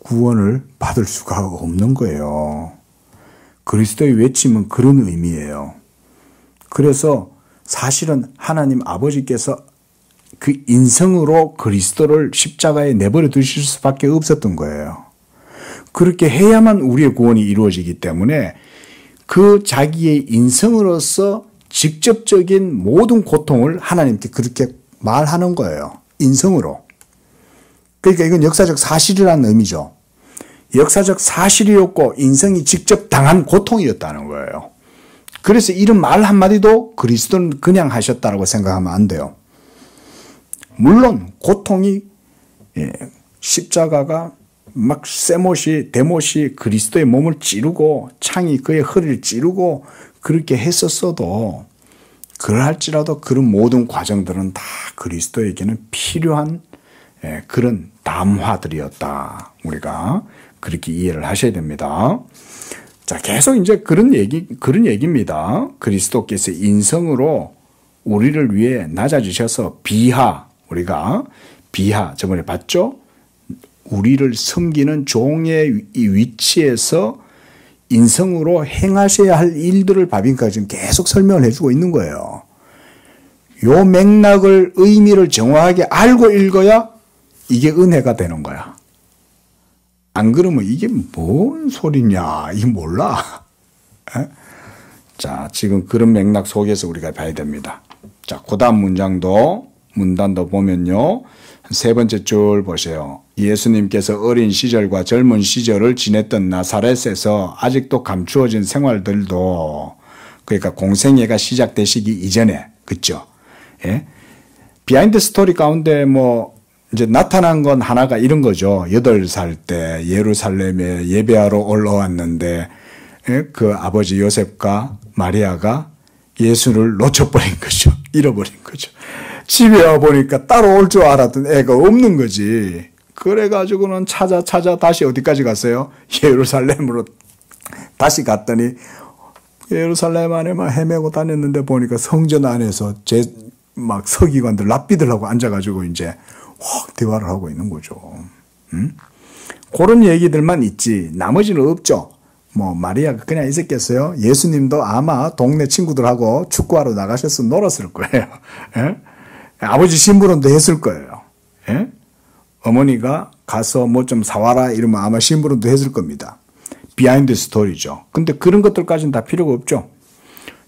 구원을 받을 수가 없는 거예요. 그리스도의 외침은 그런 의미예요. 그래서 사실은 하나님 아버지께서 그 인성으로 그리스도를 십자가에 내버려 두실 수밖에 없었던 거예요. 그렇게 해야만 우리의 구원이 이루어지기 때문에 그 자기의 인성으로서 직접적인 모든 고통을 하나님께 그렇게 말하는 거예요. 인성으로. 그러니까 이건 역사적 사실이라는 의미죠. 역사적 사실이었고 인성이 직접 당한 고통이었다는 거예요. 그래서 이런 말 한마디도 그리스도는 그냥 하셨다고 생각하면 안 돼요. 물론 고통이 십자가가 막 데못이 그리스도의 몸을 찌르고 창이 그의 허리를 찌르고 그렇게 했었어도 그럴지라도 그런 모든 과정들은 다 그리스도에게는 필요한 그런 담화들이었다. 우리가 그렇게 이해를 하셔야 됩니다. 자, 계속 이제 그런 얘기입니다. 그리스도께서 인성으로 우리를 위해 낮아지셔서 우리가 비하, 저번에 봤죠? 우리를 섬기는 종의 이 위치에서 인성으로 행하셔야 할 일들을 바빙가 지금 계속 설명을 해주고 있는 거예요. 요 맥락을, 의미를 정확하게 알고 읽어야 이게 은혜가 되는 거야. 안 그러면 이게 뭔 소리냐, 이게 몰라. 에? 자, 지금 그런 맥락 속에서 우리가 봐야 됩니다. 자, 그 다음 문단도 보면요. 세 번째 줄 보세요. 예수님께서 어린 시절과 젊은 시절을 지냈던 나사렛에서 아직도 감추어진 생활들도, 그러니까 공생애가 시작되시기 이전에, 그쵸? 예? 비하인드 스토리 가운데 이제 나타난 건 하나가 이런 거죠. 8살 때 예루살렘에 예배하러 올라왔는데, 예? 그 아버지 요셉과 마리아가 예수를 놓쳐버린 거죠. 잃어버린 거죠. 집에 와보니까 따로 올 줄 알았던 애가 없는 거지. 그래가지고는 찾아 다시 어디까지 갔어요? 예루살렘으로 다시 갔더니 예루살렘 안에만 헤매고 다녔는데 보니까 성전 안에서 막 서기관들 랍비들하고 앉아가지고 이제 확 대화를 하고 있는 거죠. 그런 얘기들만 있지 나머지는 없죠. 마리아가 그냥 있었겠어요? 예수님도 아마 동네 친구들하고 축구하러 나가셔서 놀았을 거예요. 예? 아버지 심부름도 했을 거예요. 예? 어머니가 가서 좀 사와라 이러면 아마 심부름도 했을 겁니다. 비하인드 스토리죠. 근데 그런 것들까지는 다 필요가 없죠.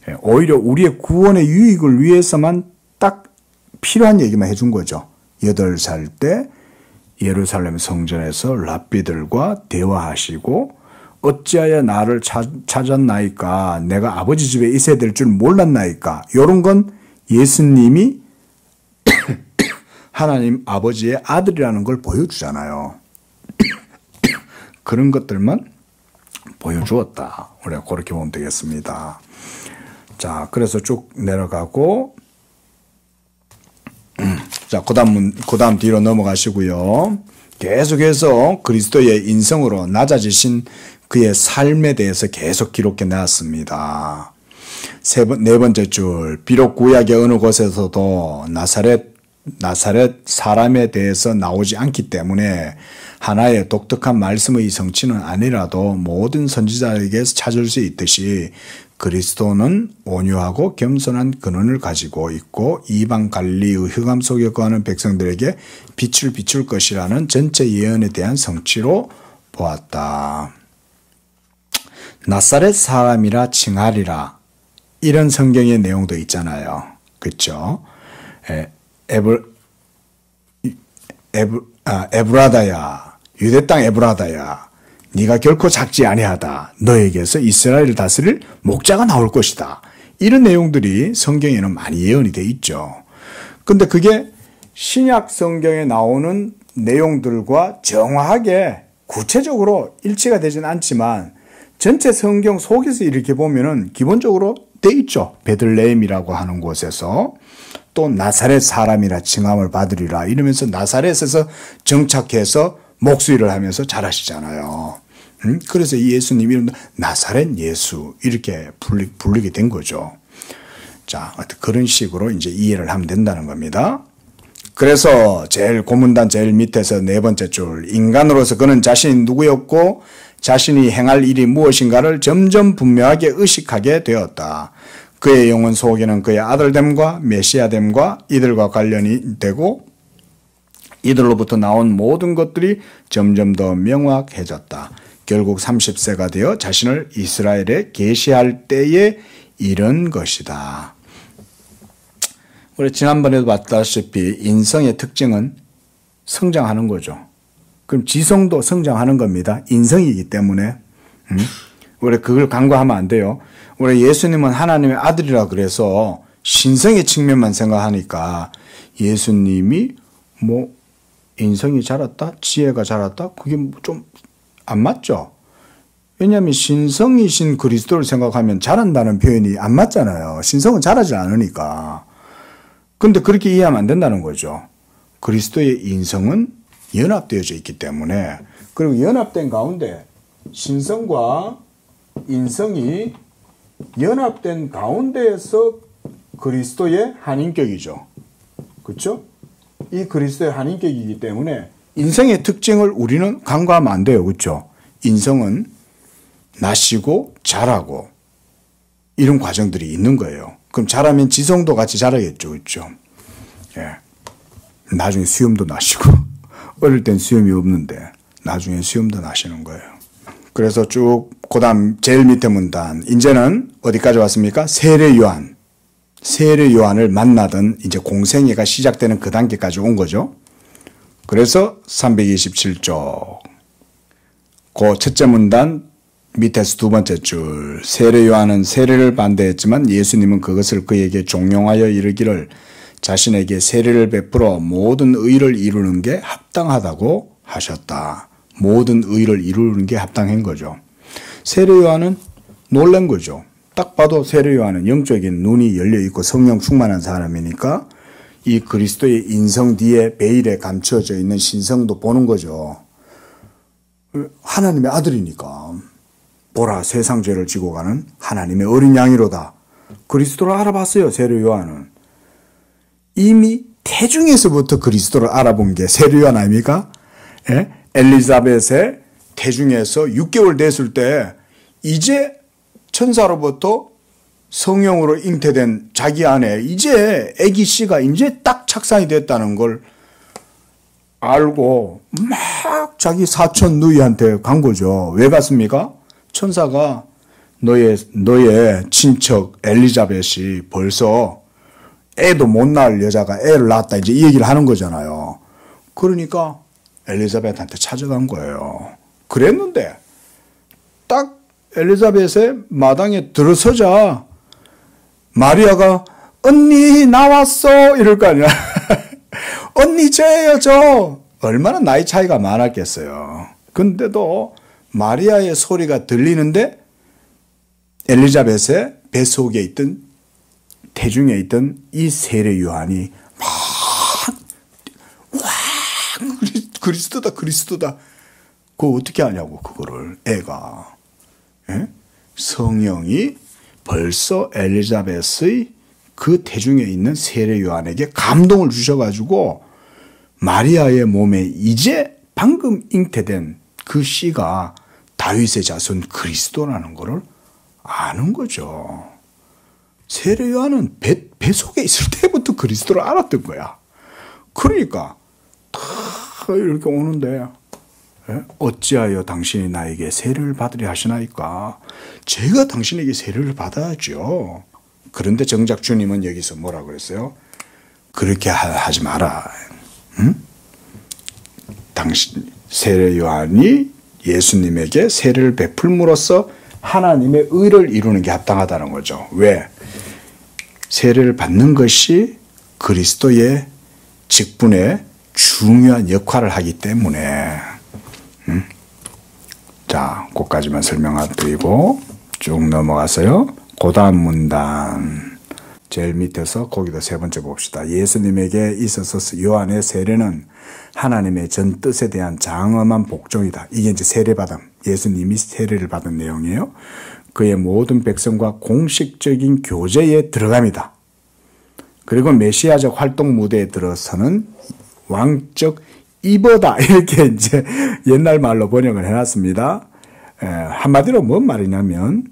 예? 오히려 우리의 구원의 유익을 위해서만 딱 필요한 얘기만 해준 거죠. 8살 때 예루살렘 성전에서 랍비들과 대화하시고 어찌하여 나를 찾았나이까, 내가 아버지 집에 있어야 될 줄 몰랐나이까, 이런 건 예수님이 하나님 아버지의 아들이라는 걸 보여주잖아요. 그런 것들만 보여주었다. 우리가 그렇게 보면 되겠습니다. 자, 그래서 쭉 내려가고, 자, 그 다음 뒤로 넘어가시고요. 계속해서 그리스도의 인성으로 낮아지신 그의 삶에 대해서 계속 기록해 놨습니다. 네 번째 줄, 비록 구약의 어느 곳에서도 나사렛 사람에 대해서 나오지 않기 때문에 하나의 독특한 말씀의 성취는 아니라도 모든 선지자에게서 찾을 수 있듯이 그리스도는 온유하고 겸손한 근원을 가지고 있고 이방 갈릴리의 흑암 속에 거하는 백성들에게 빛을 비출 것이라는 전체 예언에 대한 성취로 보았다. 나사렛 사람이라 칭하리라, 이런 성경의 내용도 있잖아요. 그렇죠? 에브라다야, 유대 땅 에브라다야, 네가 결코 작지 아니하다. 너에게서 이스라엘을 다스릴 목자가 나올 것이다. 이런 내용들이 성경에는 많이 예언이 돼 있죠. 근데 그게 신약 성경에 나오는 내용들과 정확하게 구체적으로 일치가 되진 않지만 전체 성경 속에서 이렇게 보면은 기본적으로 돼 있죠. 베들레헴이라고 하는 곳에서 또 나사렛 사람이라 칭함을 받으리라 이러면서 나사렛에서 정착해서 목수일을 하면서 자라시잖아요. 그래서 이 예수님 이름도 나사렛 예수 이렇게 불리게 된 거죠. 자, 그런 식으로 이제 이해를 하면 된다는 겁니다. 그래서 고문단 제일 밑에서 네 번째 줄, 인간으로서 그는 자신이 누구였고 자신이 행할 일이 무엇인가를 점점 분명하게 의식하게 되었다. 그의 영혼 속에는 그의 아들됨과 메시아됨과 이들과 관련이 되고 이들로부터 나온 모든 것들이 점점 더 명확해졌다. 결국 30세가 되어 자신을 이스라엘에 계시할 때에 이런 것이다. 우리 지난번에도 봤다시피 인성의 특징은 성장하는 거죠. 그럼 지성도 성장하는 겁니다. 인성이기 때문에. 우리 그걸 간과하면 안 돼요. 우리 예수님은 하나님의 아들이라 그래서 신성의 측면만 생각하니까 예수님이 인성이 자랐다? 지혜가 자랐다? 그게 좀 안 맞죠? 왜냐하면 신성이신 그리스도를 생각하면 자란다는 표현이 안 맞잖아요. 신성은 자라지 않으니까. 근데 그렇게 이해하면 안 된다는 거죠. 그리스도의 인성은 연합되어져 있기 때문에, 그리고 연합된 가운데 신성과 인성이 연합된 가운데에서 그리스도의 한인격이죠. 그렇죠? 이 그리스도의 한인격이기 때문에 인성의 특징을 우리는 간과하면 안 돼요. 그렇죠? 인성은 나시고 자라고 이런 과정들이 있는 거예요. 그럼 자라면 지성도 같이 자라겠죠. 그렇죠? 예. 나중에 수염도 나시고 어릴 땐 수염이 없는데 나중에 수염도 나시는 거예요. 그래서 쭉 그다음 제일 밑에 문단 이제는 어디까지 왔습니까? 세례 요한. 세례 요한을 만나던 이제 공생애가 시작되는 그 단계까지 온 거죠. 그래서 327쪽 그 첫째 문단 밑에서 두 번째 줄 세례 요한은 세례를 반대했지만 예수님은 그것을 그에게 종용하여 이르기를 자신에게 세례를 베풀어 모든 의를 이루는 게 합당하다고 하셨다. 모든 의를 이루는 게 합당한 거죠. 세례 요한은 놀란 거죠. 딱 봐도 세례 요한은 영적인 눈이 열려있고 성령 충만한 사람이니까 이 그리스도의 인성 뒤에 베일에 감춰져 있는 신성도 보는 거죠. 하나님의 아들이니까 보라 세상 죄를 지고 가는 하나님의 어린 양이로다. 그리스도를 알아봤어요. 세례 요한은. 이미 태중에서부터 그리스도를 알아본 게 세례 요한 아닙니까? 예? 엘리자벳의 태중에서 6개월 됐을 때 이제 천사로부터 성령으로 잉태된 자기 안에 이제 아기 씨가 이제 딱 착상이 됐다는 걸 알고 막 자기 사촌 누이한테 간 거죠. 왜 갔습니까? 천사가 너의 친척 엘리자벳이 벌써 애도 못 낳을 여자가 애를 낳았다 이제 이 얘기를 하는 거잖아요. 그러니까 엘리자벳한테 찾아간 거예요. 그랬는데 딱 엘리자벳의 마당에 들어서자 마리아가 언니 나왔어 이럴 거 아니야. 언니 저예요 저. 얼마나 나이 차이가 많았겠어요. 근데도 마리아의 소리가 들리는데 엘리자벳의 뱃속에 있던 태중에 있던 이 세례 요한이 막 그리스도다 그리스도다. 그거 어떻게 하냐고 그거를 애가. 예? 성령이 벌써 엘리자벳의 그 태중에 있는 세례 요한에게 감동을 주셔가지고 마리아의 몸에 이제 방금 잉태된 그 씨가 다윗의 자손 그리스도라는 것을 아는 거죠. 세례 요한은 뱃속에 있을 때부터 그리스도를 알았던 거야. 그러니까 다 이렇게 오는데 어찌하여 당신이 나에게 세례를 받으려 하시나이까? 제가 당신에게 세례를 받아야죠. 그런데 정작 주님은 여기서 뭐라 그랬어요? 그렇게 하지 마라. 응? 당신 세례 요한이 예수님에게 세례를 베풀므로써 하나님의 의를 이루는 게 합당하다는 거죠. 왜? 세례를 받는 것이 그리스도의 직분에 중요한 역할을 하기 때문에 자, 그까지만 설명드리고 쭉 넘어가서요. 그 다음 문단 제일 밑에서 거기도 세 번째 봅시다. 예수님에게 있어서 요한의 세례는 하나님의 전 뜻에 대한 장엄한 복종이다. 이게 이제 세례받음, 예수님이 세례를 받은 내용이에요. 그의 모든 백성과 공식적인 교제에 들어감이다. 그리고 메시아적 활동 무대에 들어서는 왕적 이보다 이렇게 이제 옛날 말로 번역을 해놨습니다. 한마디로 뭔 말이냐면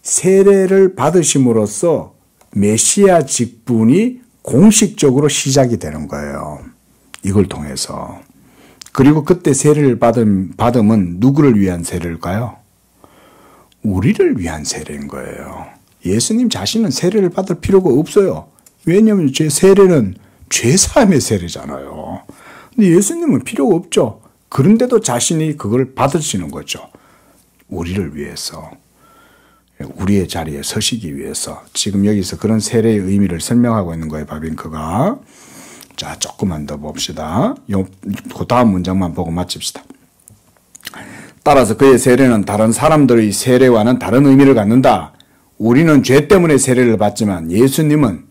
세례를 받으심으로써 메시아 직분이 공식적으로 시작이 되는 거예요. 이걸 통해서. 그리고 그때 세례를 받음은 누구를 위한 세례일까요? 우리를 위한 세례인 거예요. 예수님 자신은 세례를 받을 필요가 없어요. 왜냐하면 제 세례는 죄사함의 세례잖아요. 근데 예수님은 필요가 없죠. 그런데도 자신이 그걸 받으시는 거죠. 우리를 위해서. 우리의 자리에 서시기 위해서. 지금 여기서 그런 세례의 의미를 설명하고 있는 거예요. 바빙크가. 자, 조금만 더 봅시다. 그 다음 문장만 보고 마칩시다. 따라서 그의 세례는 다른 사람들의 세례와는 다른 의미를 갖는다. 우리는 죄 때문에 세례를 받지만 예수님은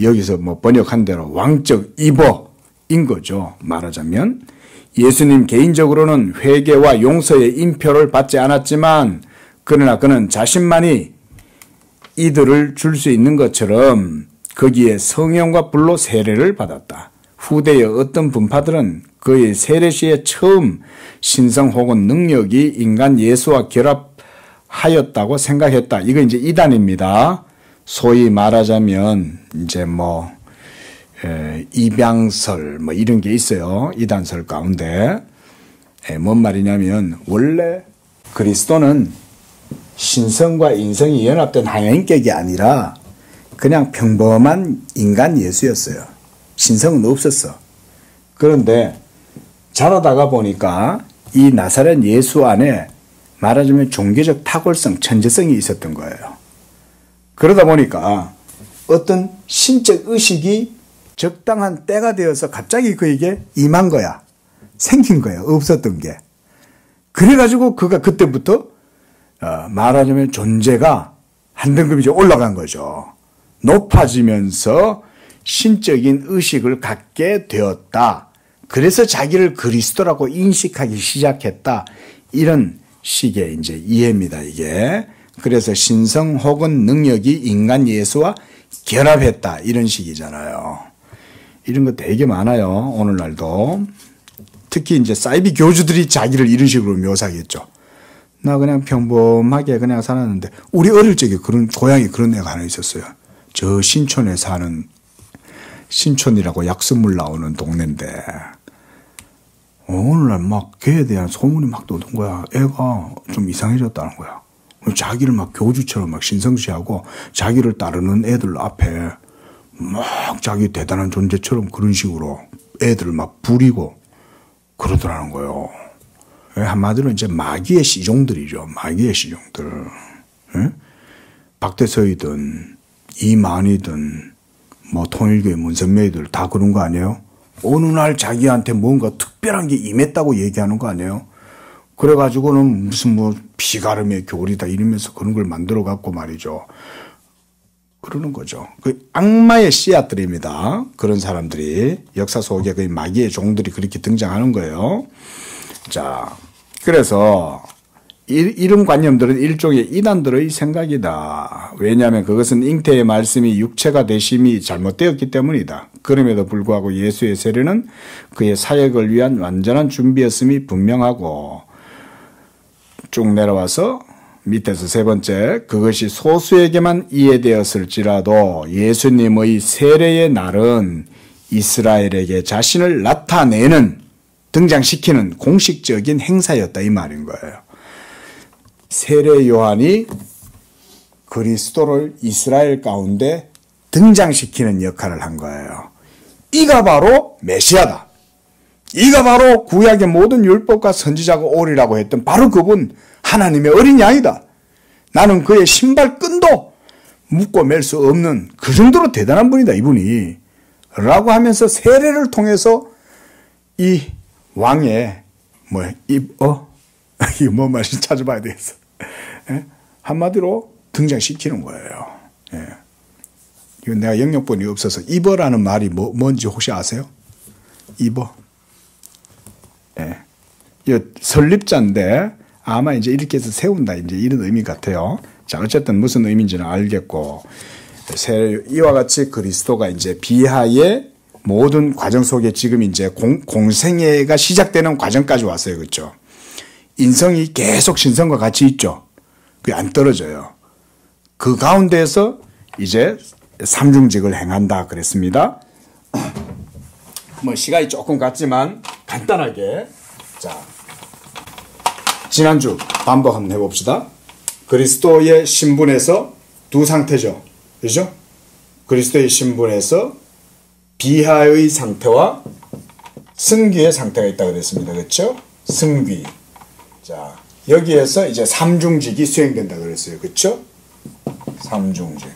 여기서 뭐 번역한 대로 왕적 이보인 거죠. 말하자면 예수님 개인적으로는 회개와 용서의 인표를 받지 않았지만 그러나 그는 자신만이 이들을 줄 수 있는 것처럼 거기에 성령과 불로 세례를 받았다. 후대의 어떤 분파들은 그의 세례 시에 처음 신성 혹은 능력이 인간 예수와 결합하였다고 생각했다. 이거 이제 이단입니다. 소위 말하자면 이제 입양설 이런 게 있어요. 이단설 가운데. 뭔 말이냐면 원래 그리스도는 신성과 인성이 연합된 하나인격이 아니라 그냥 평범한 인간 예수였어요. 신성은 없었어. 그런데 자라다가 보니까 이 나사렛 예수 안에 말하자면 종교적 탁월성, 천재성이 있었던 거예요. 그러다 보니까 어떤 신적 의식이 적당한 때가 되어서 갑자기 그에게 임한 거야. 생긴 거야. 없었던 게. 그래가지고 그가 그때부터 말하자면 존재가 한 등급 이제 올라간 거죠. 높아지면서 신적인 의식을 갖게 되었다. 그래서 자기를 그리스도라고 인식하기 시작했다. 이런 식의 이제 이해입니다, 이게. 그래서 신성 혹은 능력이 인간 예수와 결합했다. 이런 식이잖아요. 이런 거 되게 많아요, 오늘날도. 특히 이제 사이비 교주들이 자기를 이런 식으로 묘사하겠죠. 나 그냥 평범하게 그냥 살았는데, 우리 어릴 적에 고향에 그런 애가 하나 있었어요. 저 신촌에 사는, 신촌이라고 약수물 나오는 동네인데, 오늘날 막 걔에 대한 소문이 막 도는 거야. 애가 좀 이상해졌다는 거야. 자기를 막 교주처럼 막 신성시하고 자기를 따르는 애들 앞에 막 자기 대단한 존재처럼 그런 식으로 애들을 막 부리고 그러더라는 거예요. 한마디로 이제 마귀의 시종들이죠. 마귀의 시종들. 박대서이든 이만희든 통일교의 문선명이들 다 그런 거 아니에요? 어느 날 자기한테 뭔가 특별한 게 임했다고 얘기하는 거 아니에요? 그래가지고는 무슨 피가름의 교리다 이러면서 그런 걸 만들어 갖고 말이죠. 그러는 거죠. 그 악마의 씨앗들입니다. 그런 사람들이 역사 속에 그 마귀의 종들이 그렇게 등장하는 거예요. 자, 그래서 이런 관념들은 일종의 이단들의 생각이다. 왜냐하면 그것은 잉태의 말씀이 육체가 되심이 잘못되었기 때문이다. 그럼에도 불구하고 예수의 세례는 그의 사역을 위한 완전한 준비였음이 분명하고, 쭉 내려와서 밑에서 세 번째, 그것이 소수에게만 이해되었을지라도 예수님의 세례의 날은 이스라엘에게 자신을 나타내는, 등장시키는 공식적인 행사였다 이 말인 거예요. 세례 요한이 그리스도를 이스라엘 가운데 등장시키는 역할을 한 거예요. 이가 바로 메시아다. 이가 바로 구약의 모든 율법과 선지자가 오리라고 했던 바로 그분, 하나님의 어린 양이다. 나는 그의 신발끈도 묶고 맬 수 없는 그 정도로 대단한 분이다, 이분이. 라고 하면서 세례를 통해서 이 왕의 이게 뭔 말인지 찾아봐야 되겠어. 예? 한마디로 등장시키는 거예요. 예. 이건 내가 영역본이 없어서 입어라는 말이 뭔지 혹시 아세요? 입어. 예. 이 설립자인데 아마 이제 이렇게 해서 세운다 이제 이런 의미 같아요. 자, 어쨌든 무슨 의미인지는 알겠고, 이와 같이 그리스도가 이제 비하의 모든 과정 속에 지금 이제 공생애가 시작되는 과정까지 왔어요. 그렇죠? 인성이 계속 신성과 같이 있죠. 그게 안 떨어져요. 그 가운데에서 이제 삼중직을 행한다 그랬습니다. 시간이 조금 갔지만 간단하게, 자, 지난주 반복 한번 해봅시다. 그리스도의 신분에서 두 상태죠. 그렇죠? 그리스도의 신분에서 비하의 상태와 승귀의 상태가 있다고 그랬습니다. 그렇죠? 승귀. 자, 여기에서 이제 삼중직이 수행된다 그랬어요. 그렇죠? 삼중직.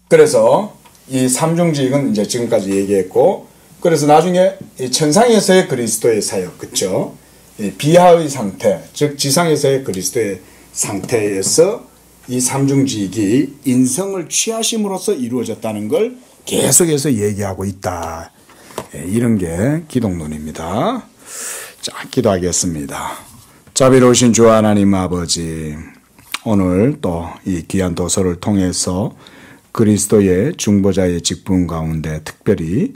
그래서 이 삼중직은 이제 지금까지 얘기했고, 그래서 나중에 이 천상에서의 그리스도의 사역, 그렇죠? 비하의 상태, 즉 지상에서의 그리스도의 상태에서 이 삼중직이 인성을 취하심으로써 이루어졌다는 걸 계속해서 얘기하고 있다. 이런 게 기독론입니다. 자, 기도하겠습니다. 자비로우신 주 하나님 아버지, 오늘 또 이 귀한 도서를 통해서 그리스도의 중보자의 직분 가운데 특별히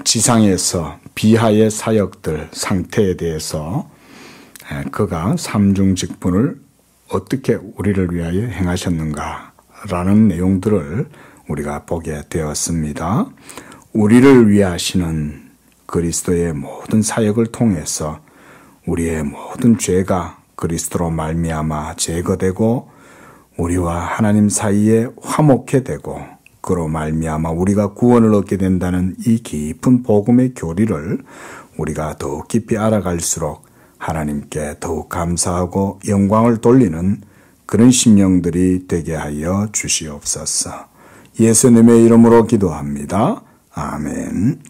지상에서 비하의 사역들 상태에 대해서 그가 삼중 직분을 어떻게 우리를 위하여 행하셨는가라는 내용들을 우리가 보게 되었습니다. 우리를 위하시는 그리스도의 모든 사역을 통해서 우리의 모든 죄가 그리스도로 말미암아 제거되고 우리와 하나님 사이에 화목해 되고 그로 말미암아 우리가 구원을 얻게 된다는 이 깊은 복음의 교리를 우리가 더욱 깊이 알아갈수록 하나님께 더욱 감사하고 영광을 돌리는 그런 심령들이 되게 하여 주시옵소서. 예수님의 이름으로 기도합니다. 아멘.